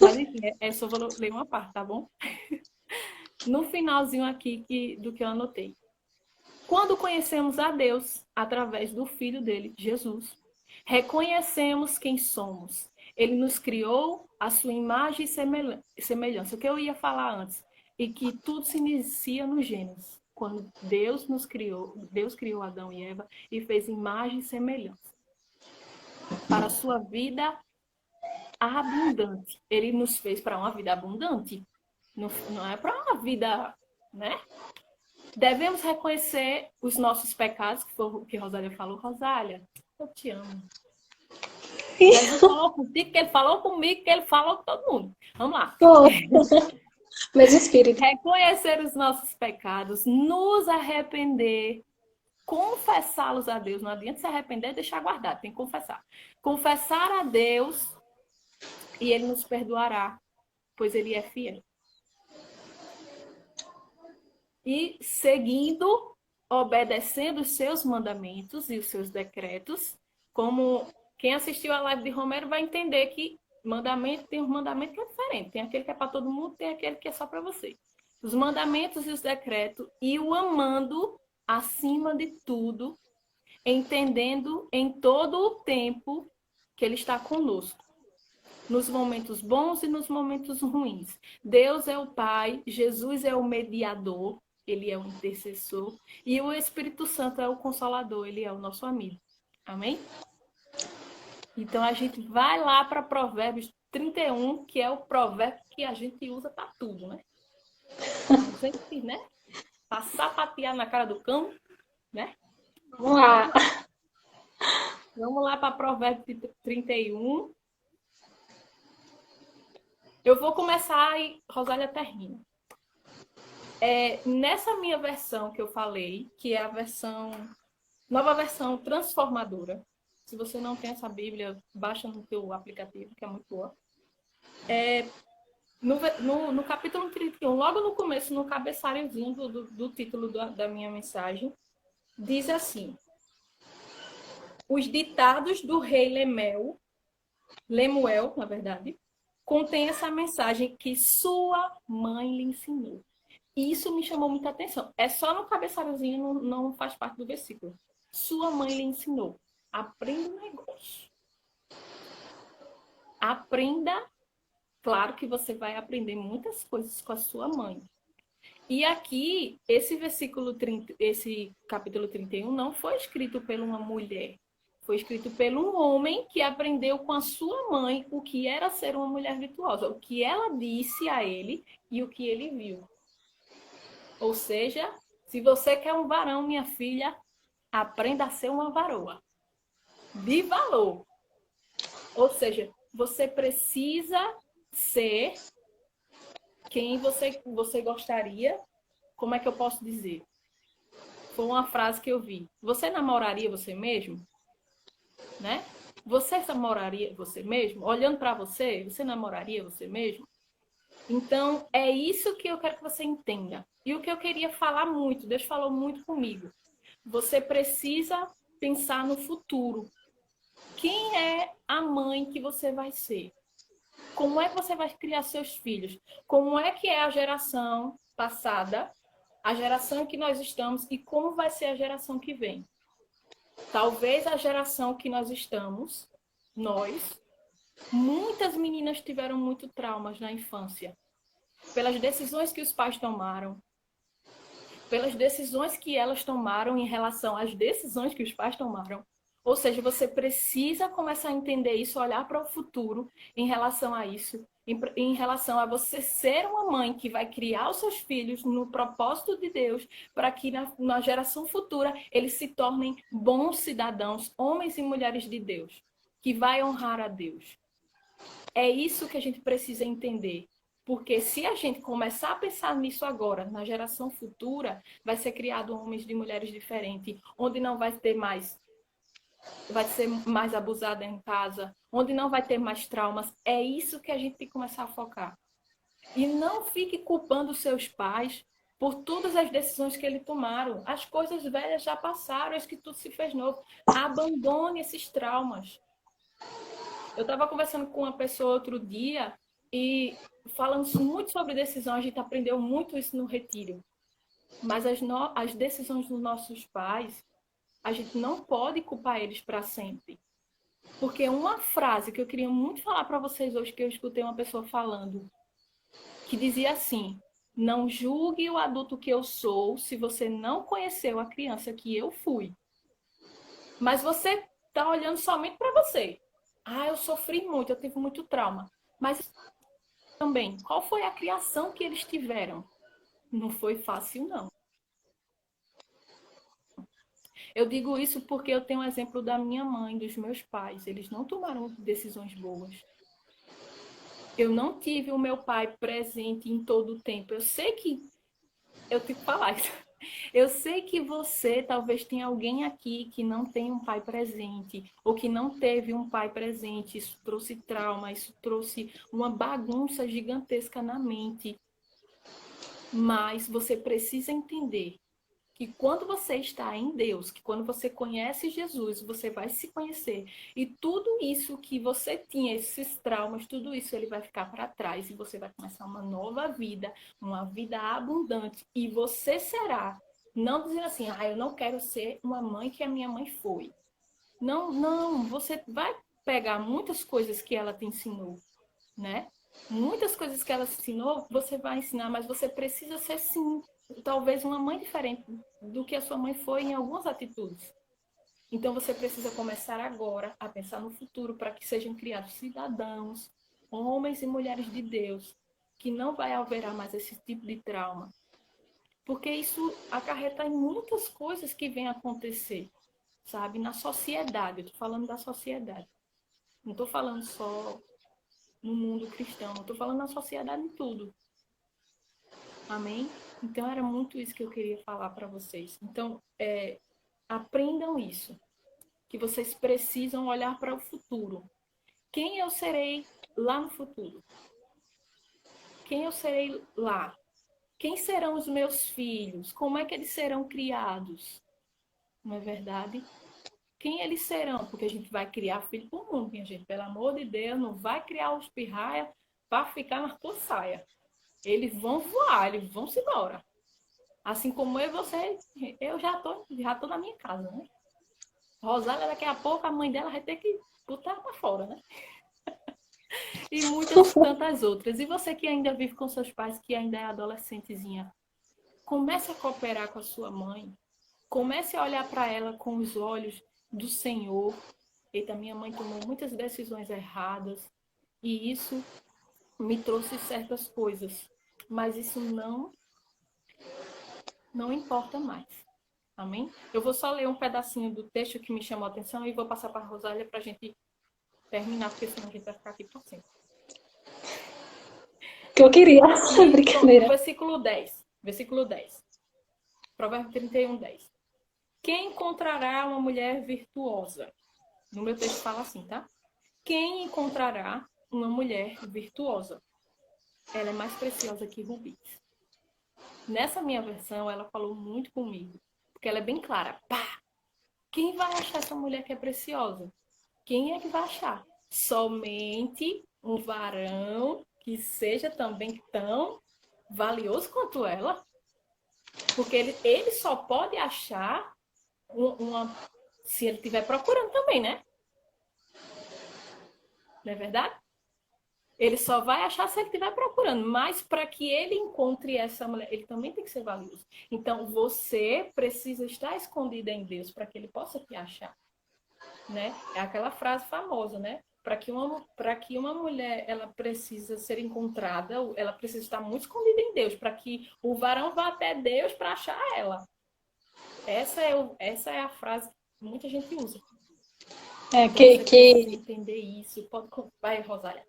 Mas enfim, só vou ler uma parte, tá bom? No finalzinho aqui do que eu anotei. Quando conhecemos a Deus através do Filho dele, Jesus, reconhecemos quem somos. Ele nos criou a sua imagem e semelhança. O que eu ia falar antes. E que tudo se inicia no Gênesis. Quando Deus criou Adão e Eva e fez imagem e semelhança. Para a sua vida abundante. Ele nos fez para uma vida abundante. Não é para uma vida, né? Devemos reconhecer os nossos pecados, que foi o que Rosália falou. Rosália, eu te amo. Jesus falou contigo, que ele falou comigo, que ele falou com todo mundo. Vamos lá. Mesmo espírito. Reconhecer os nossos pecados, nos arrepender, confessá-los a Deus. Não adianta se arrepender e deixar guardado, tem que confessar. Confessar a Deus e Ele nos perdoará, pois Ele é fiel. E seguindo, obedecendo os seus mandamentos e os seus decretos, como quem assistiu a live de Romero vai entender que mandamento tem um mandamento que é diferente. Tem aquele que é para todo mundo, tem aquele que é só para você. Os mandamentos e os decretos, e o amando acima de tudo, entendendo em todo o tempo que Ele está conosco. Nos momentos bons e nos momentos ruins. Deus é o Pai, Jesus é o mediador, Ele é o intercessor, e o Espírito Santo é o consolador, Ele é o nosso amigo. Amém? Então, a gente vai lá para Provérbios 31, que é o provérbio que a gente usa para tudo, né? A gente, né? Para sapatear na cara do cão, né? Vamos lá. Vamos lá para Provérbios 31. Eu vou começar e Rosália termina. Nessa minha versão que eu falei, que é a nova versão transformadora. Se você não tem essa Bíblia, baixa no teu aplicativo, que é muito boa. No capítulo 31, logo no começo, no cabeçalhozinho do título da minha mensagem, diz assim: os ditados do rei Lemuel, na verdade, contém essa mensagem que sua mãe lhe ensinou. E isso me chamou muita atenção. É só no cabeçalhozinho, não faz parte do versículo. Sua mãe lhe ensinou. Aprenda um negócio. Aprenda. Claro que você vai aprender muitas coisas com a sua mãe. E aqui, esse capítulo 31 não foi escrito por uma mulher. Foi escrito por um homem que aprendeu com a sua mãe o que era ser uma mulher virtuosa. O que ela disse a ele e o que ele viu. Ou seja, Se você quer um varão, minha filha, aprenda a ser uma varoa. De valor. Ou seja, você precisa ser quem você gostaria. Como é que eu posso dizer? Foi uma frase que eu vi. Você namoraria você mesmo? Né? Você namoraria você mesmo? Olhando para você, você namoraria você mesmo? Então, é isso que eu quero que você entenda. E o que eu queria falar muito, Deus falou muito comigo. Você precisa pensar no futuro. Quem é a mãe que você vai ser? Como é que você vai criar seus filhos? Como é que é a geração passada, a geração em que nós estamos e como vai ser a geração que vem? Talvez a geração que nós estamos, nós, muitas meninas tiveram muito traumas na infância, pelas decisões que os pais tomaram, pelas decisões que elas tomaram em relação às decisões que os pais tomaram. Ou seja, você precisa começar a entender isso, olhar para o futuro em relação a isso, em relação a você ser uma mãe que vai criar os seus filhos no propósito de Deus, para que na geração futura eles se tornem bons cidadãos, homens e mulheres de Deus, que vai honrar a Deus. É isso que a gente precisa entender. Porque se a gente começar a pensar nisso agora, na geração futura, vai ser criado homens e mulheres diferentes, onde não vai ter mais, vai ser mais abusada em casa, onde não vai ter mais traumas. É isso que a gente tem que começar a focar. E não fique culpando seus pais por todas as decisões que eles tomaram. As coisas velhas já passaram, é que tudo se fez novo. Abandone esses traumas. Eu estava conversando com uma pessoa outro dia e falando muito sobre decisão, a gente aprendeu muito isso no retiro. Mas as decisões dos nossos pais, a gente não pode culpar eles para sempre. Porque uma frase que eu queria muito falar para vocês hoje, que eu escutei uma pessoa falando, que dizia assim: não julgue o adulto que eu sou se você não conheceu a criança que eu fui. Mas você está olhando somente para você. Ah, eu sofri muito, eu tive muito trauma. Mas também, qual foi a criação que eles tiveram? Não foi fácil, não. Eu digo isso porque eu tenho um exemplo da minha mãe, dos meus pais. Eles não tomaram decisões boas. Eu não tive o meu pai presente em todo o tempo. Eu sei que... Eu tenho que falar isso. Eu sei que você talvez tenha alguém aqui que não tem um pai presente, ou que não teve um pai presente. Isso trouxe trauma, isso trouxe uma bagunça gigantesca na mente. Mas você precisa entender que quando você está em Deus, que quando você conhece Jesus, você vai se conhecer. E tudo isso que você tinha, esses traumas, tudo isso ele vai ficar para trás. E você vai começar uma nova vida, uma vida abundante. E você será, não dizendo assim, eu não quero ser uma mãe que a minha mãe foi. Não, não, você vai pegar muitas coisas que ela te ensinou, né? Muitas coisas que ela te ensinou, você vai ensinar, mas você precisa ser, sim, talvez uma mãe diferente do que a sua mãe foi em algumas atitudes. Então você precisa começar agora a pensar no futuro para que sejam criados cidadãos, homens e mulheres de Deus, que não vai haver mais esse tipo de trauma. Porque isso acarreta em muitas coisas que vêm acontecer, sabe? Na sociedade, eu estou falando da sociedade. Não estou falando só no mundo cristão, eu estou falando na sociedade em tudo. Amém? Então, era muito isso que eu queria falar para vocês. Então, aprendam isso, que vocês precisam olhar para o futuro. Quem eu serei lá no futuro? Quem eu serei lá? Quem serão os meus filhos? Como é que eles serão criados? Não é verdade? Quem eles serão? Porque a gente vai criar filho por mundo, minha gente. Pelo amor de Deus, não vai criar os pirraia para ficar na tua saia. Eles vão voar, eles vão se embora. Assim como eu e você, eu já tô na minha casa, né? Rosália, daqui a pouco, a mãe dela vai ter que botar para fora, né? E muitas tantas outras. E você que ainda vive com seus pais, que ainda é adolescentezinha, comece a cooperar com a sua mãe. Comece a olhar para ela com os olhos do Senhor. Eita, minha mãe tomou muitas decisões erradas. E isso me trouxe certas coisas. Mas isso não não importa mais. Amém? Eu vou só ler um pedacinho do texto que me chamou a atenção e vou passar para a Rosália para a gente terminar, porque senão a gente vai ficar aqui por sempre. Que eu queria. E, Brincadeira. versículo 10. Provérbio 31, 10. Quem encontrará uma mulher virtuosa? No meu texto fala assim, tá? Quem encontrará uma mulher virtuosa? Ela é mais preciosa que rubis. Nessa minha versão, ela falou muito comigo. Porque ela é bem clara. Pá! Quem vai achar essa mulher que é preciosa? Quem é que vai achar? Somente um varão que seja também tão valioso quanto ela. Porque ele só pode achar se ele estiver procurando também, né? Não é verdade? Ele só vai achar se ele estiver procurando. Mas para que ele encontre essa mulher, ele também tem que ser valioso. Então, você precisa estar escondida em Deus para que ele possa te achar. Né? É aquela frase famosa, né? Para que uma mulher ela precisa ser encontrada, ela precisa estar muito escondida em Deus, para que o varão vá até Deus para achar ela. Essa é a frase que muita gente usa. É, Então, você precisa entender isso. Vai, Rosália.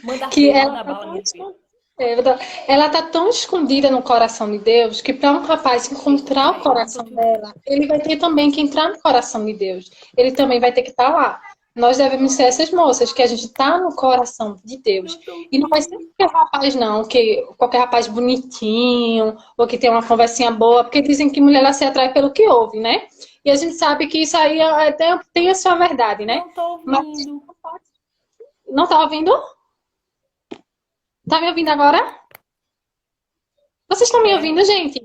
Manda que ver, manda ela bala, minha filha. ela tá tão escondida no coração de Deus que para um rapaz encontrar o coração dela, ele vai ter também que entrar no coração de Deus. Ele também vai ter que estar lá. Nós devemos ser essas moças que a gente tá no coração de Deus. E não vai ser qualquer rapaz, não, que qualquer rapaz bonitinho, ou que tem uma conversinha boa, porque dizem que mulher ela se atrai pelo que ouve, né? E a gente sabe que isso aí tem a sua verdade, né? Não tô ouvindo. Mas não tá ouvindo? Tá me ouvindo agora? Vocês estão me ouvindo, gente?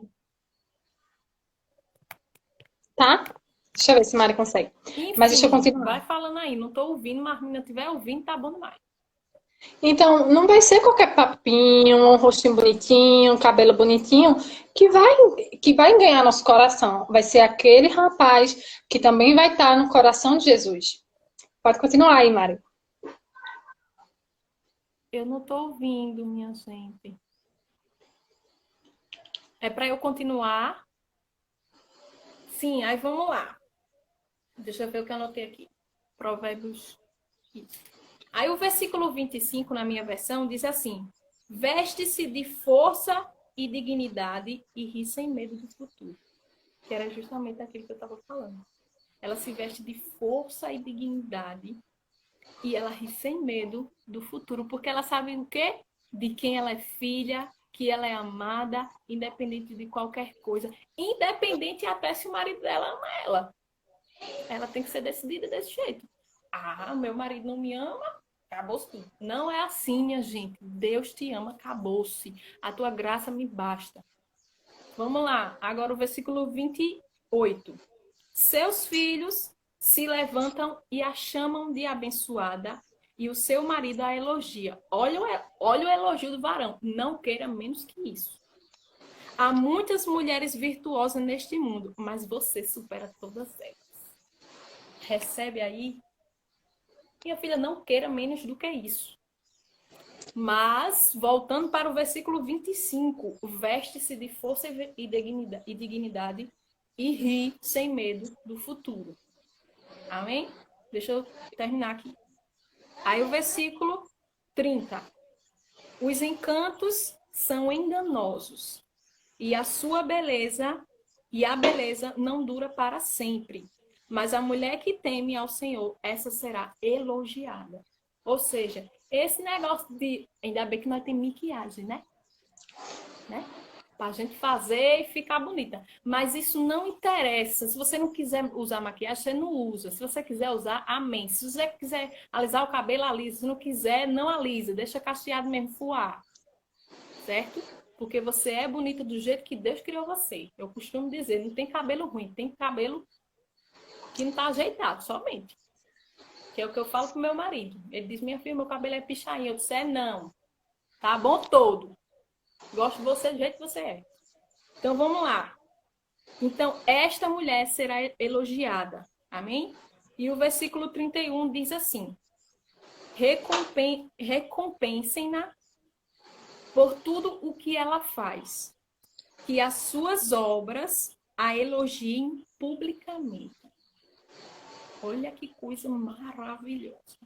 Tá? Deixa eu ver se Mari consegue. Enfim, Mas deixa eu continuar. vai falando aí. Não tô ouvindo, mas a menina estiver ouvindo, tá bom demais. Então, não vai ser qualquer papinho, um rostinho bonitinho, um cabelo bonitinho que vai ganhar nosso coração. Vai ser aquele rapaz que também vai estar no coração de Jesus. Pode continuar aí, Mari. Eu não tô ouvindo, minha gente. É para eu continuar? Sim, aí vamos lá. Deixa eu ver o que eu anotei aqui. Provérbios. Aí o versículo 25, na minha versão, diz assim: veste-se de força e dignidade e ri sem medo do futuro. Que era justamente aquilo que eu estava falando. Ela se veste de força e dignidade e ela ri sem medo do futuro. Porque ela sabe o quê? De quem ela é filha, que ela é amada, independente de qualquer coisa. Independente até se o marido dela ama ela. Ela tem que ser decidida desse jeito. Ah, meu marido não me ama, acabou-se tudo. Não é assim, minha gente. Deus te ama, acabou-se. A tua graça me basta. Vamos lá. Agora o versículo 28. Seus filhos se levantam e a chamam de abençoada e o seu marido a elogia. Olha o elogio do varão. Não queira menos que isso. Há muitas mulheres virtuosas neste mundo, mas você supera todas elas. Recebe aí. Minha filha, não queira menos do que isso. Mas, voltando para o versículo 25, veste-se de força e dignidade e ri sem medo do futuro. Amém? Deixa eu terminar aqui. Aí o versículo 30. Os encantos são enganosos e a beleza não dura para sempre. Mas a mulher que teme ao Senhor, essa será elogiada. Ou seja, esse negócio de... Ainda bem que nós temos maquiagem, né? Pra gente fazer e ficar bonita. Mas isso não interessa. Se você não quiser usar maquiagem, você não usa. Se você quiser usar, amém. Se você quiser alisar o cabelo, alisa. Se não quiser, não alisa. Deixa cacheado mesmo, fuar. Certo? Porque você é bonita do jeito que Deus criou você. Eu costumo dizer, não tem cabelo ruim, tem cabelo que não tá ajeitado, somente. Que é o que eu falo pro meu marido. Ele diz, minha filha, meu cabelo é pichainho. Eu disse, não. Tá bom todo. Gosto de você do jeito que você é. Então, vamos lá. Então, esta mulher será elogiada. Amém? E o versículo 31 diz assim: recompensem-na por tudo o que ela faz. que as suas obras a elogiem publicamente. Olha que coisa maravilhosa.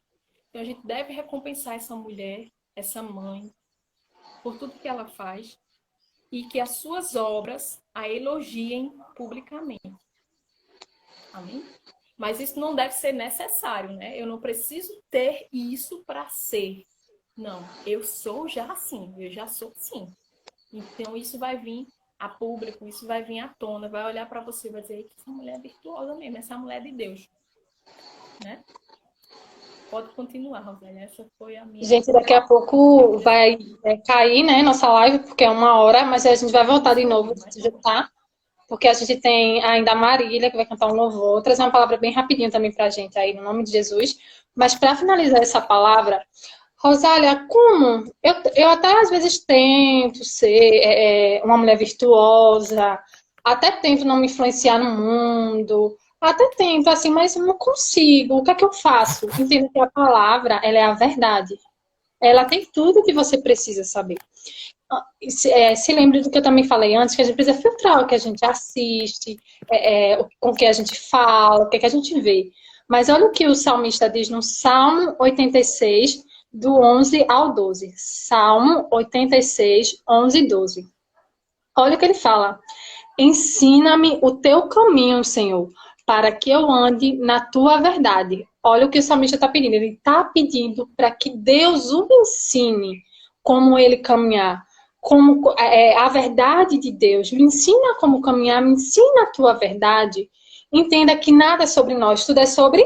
Então, a gente deve recompensar essa mulher, essa mãe, por tudo que ela faz e que as suas obras a elogiem publicamente. Amém? Mas isso não deve ser necessário, né? Eu não preciso ter isso para ser. Não, eu sou já assim, eu já sou assim. Então, isso vai vir a público, isso vai vir à tona, vai olhar para você e vai dizer que essa mulher é virtuosa mesmo, essa mulher é de Deus. Né? Pode continuar, Rosélia, essa foi a minha... Gente, daqui a pouco vai cair, né, nossa live, porque é 1 hora, mas a gente vai voltar de novo, tá? Porque a gente tem ainda a Marília, que vai cantar um louvor, vou trazer uma palavra bem rapidinho também pra gente aí, no nome de Jesus. Mas para finalizar essa palavra, Rosália, como? Eu até às vezes tento ser uma mulher virtuosa, até tento não me influenciar no mundo, até tento, assim, mas eu não consigo. O que é que eu faço? Entendo que a palavra, ela é a verdade. Ela tem tudo que você precisa saber. Se lembre do que eu também falei antes, que a gente precisa filtrar o que a gente assiste, com o que a gente fala, o que a gente vê. Mas olha o que o salmista diz no Salmo 86, do 11 ao 12. Salmo 86, 11 e 12. Olha o que ele fala. Ensina-me o teu caminho, Senhor, para que eu ande na tua verdade. Olha o que o salmista está pedindo. Ele está pedindo para que Deus o ensine como ele caminhar. Como a verdade de Deus. Me ensina como caminhar, me ensina a tua verdade. Entenda que nada é sobre nós, tudo é sobre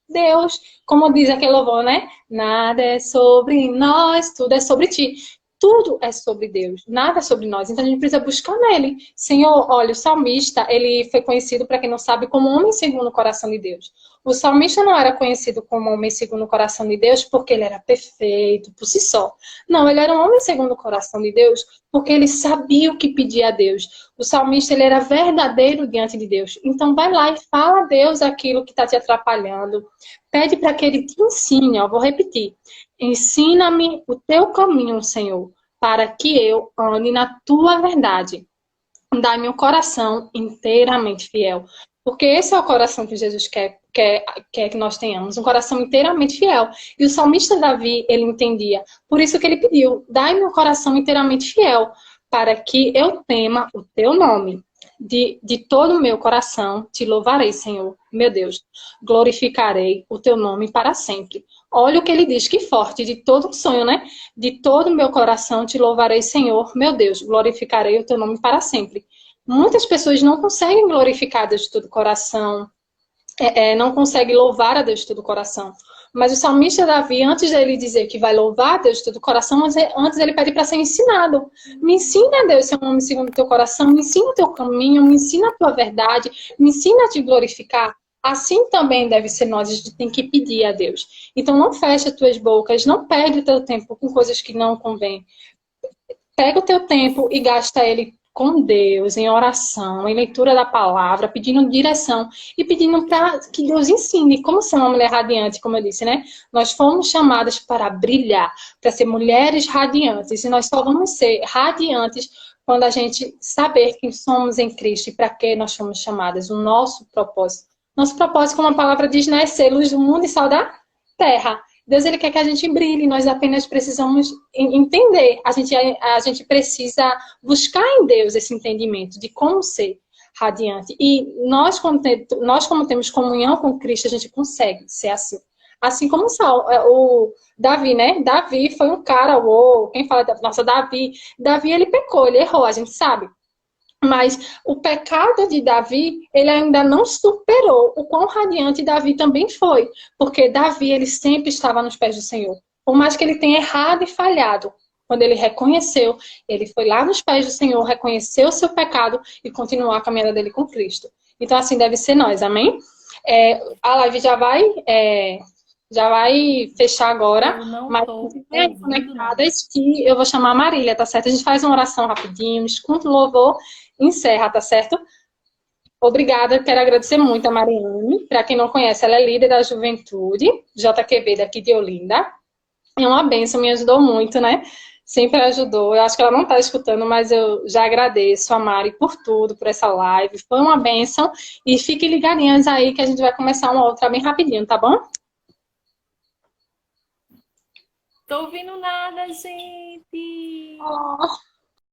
Deus. Como diz aquele louvor, né? Nada é sobre nós, tudo é sobre ti. Tudo é sobre Deus, nada é sobre nós. Então a gente precisa buscar nele. Senhor, olha, o salmista, ele foi conhecido, para quem não sabe, como homem segundo o coração de Deus. O salmista não era conhecido como homem segundo o coração de Deus porque ele era perfeito por si só. Não, ele era um homem segundo o coração de Deus porque ele sabia o que pedir a Deus. O salmista, ele era verdadeiro diante de Deus. Então vai lá e fala a Deus aquilo que está te atrapalhando. Pede para que ele te ensine, ó, vou repetir. Ensina-me o teu caminho, Senhor, para que eu ande na tua verdade. Dá-me um coração inteiramente fiel. Porque esse é o coração que Jesus quer que nós tenhamos, um coração inteiramente fiel. E o salmista Davi, ele entendia. Por isso que ele pediu, dai-me um coração inteiramente fiel, para que eu tema o teu nome. De todo o meu coração te louvarei, Senhor, meu Deus. Glorificarei o teu nome para sempre. Olha o que ele diz, que forte, de todo sonho, né? De todo o meu coração te louvarei, Senhor, meu Deus. Glorificarei o teu nome para sempre. Muitas pessoas não conseguem glorificar a Deus de todo o coração, não conseguem louvar a Deus de todo o coração. Mas o salmista Davi, antes dele dizer que vai louvar a Deus de todo o coração, antes ele pede para ser ensinado. Me ensina, Deus, ser um homem segundo o teu coração, me ensina o teu caminho, me ensina a tua verdade, me ensina a te glorificar. Assim também deve ser nós, a gente tem que pedir a Deus. Então não fecha as tuas bocas, não perde o teu tempo com coisas que não convêm. Pega o teu tempo e gasta ele com Deus, em oração, em leitura da palavra, pedindo direção e pedindo para que Deus ensine como ser uma mulher radiante, como eu disse, né? Nós fomos chamadas para brilhar, para ser mulheres radiantes, e nós só vamos ser radiantes quando a gente saber quem somos em Cristo e para que nós fomos chamadas, o nosso propósito. Nosso propósito, como a palavra diz, né, é ser luz do mundo e sal da terra. Deus, ele quer que a gente brilhe, nós apenas precisamos entender. A gente precisa buscar em Deus esse entendimento de como ser radiante. E nós, como temos comunhão com Cristo, a gente consegue ser assim. Assim como o Davi, né? Davi foi um cara, quem fala da nossa Davi, ele pecou, ele errou, a gente sabe. Mas o pecado de Davi, ele ainda não superou o quão radiante Davi também foi. Porque Davi, ele sempre estava nos pés do Senhor. Por mais que ele tenha errado e falhado, quando ele reconheceu, ele foi lá nos pés do Senhor, reconheceu o seu pecado e continuou a caminhada dele com Cristo. Então, assim deve ser nós, amém? A live já vai fechar agora, mas fiquem conectadas que eu vou chamar a Marília, tá certo? A gente faz uma oração rapidinho, escuta o louvor, encerra, tá certo? Obrigada, quero agradecer muito a Mariane. Para quem não conhece, ela é líder da Juventude, JQB daqui de Olinda. É uma bênção, me ajudou muito, né? sempre ajudou. Eu acho que ela não está escutando, mas eu já agradeço a Mari por tudo, por essa live. Foi uma bênção. E fiquem ligadinhas aí que a gente vai começar uma outra bem rapidinho, tá bom? Tô ouvindo nada, gente. Oh.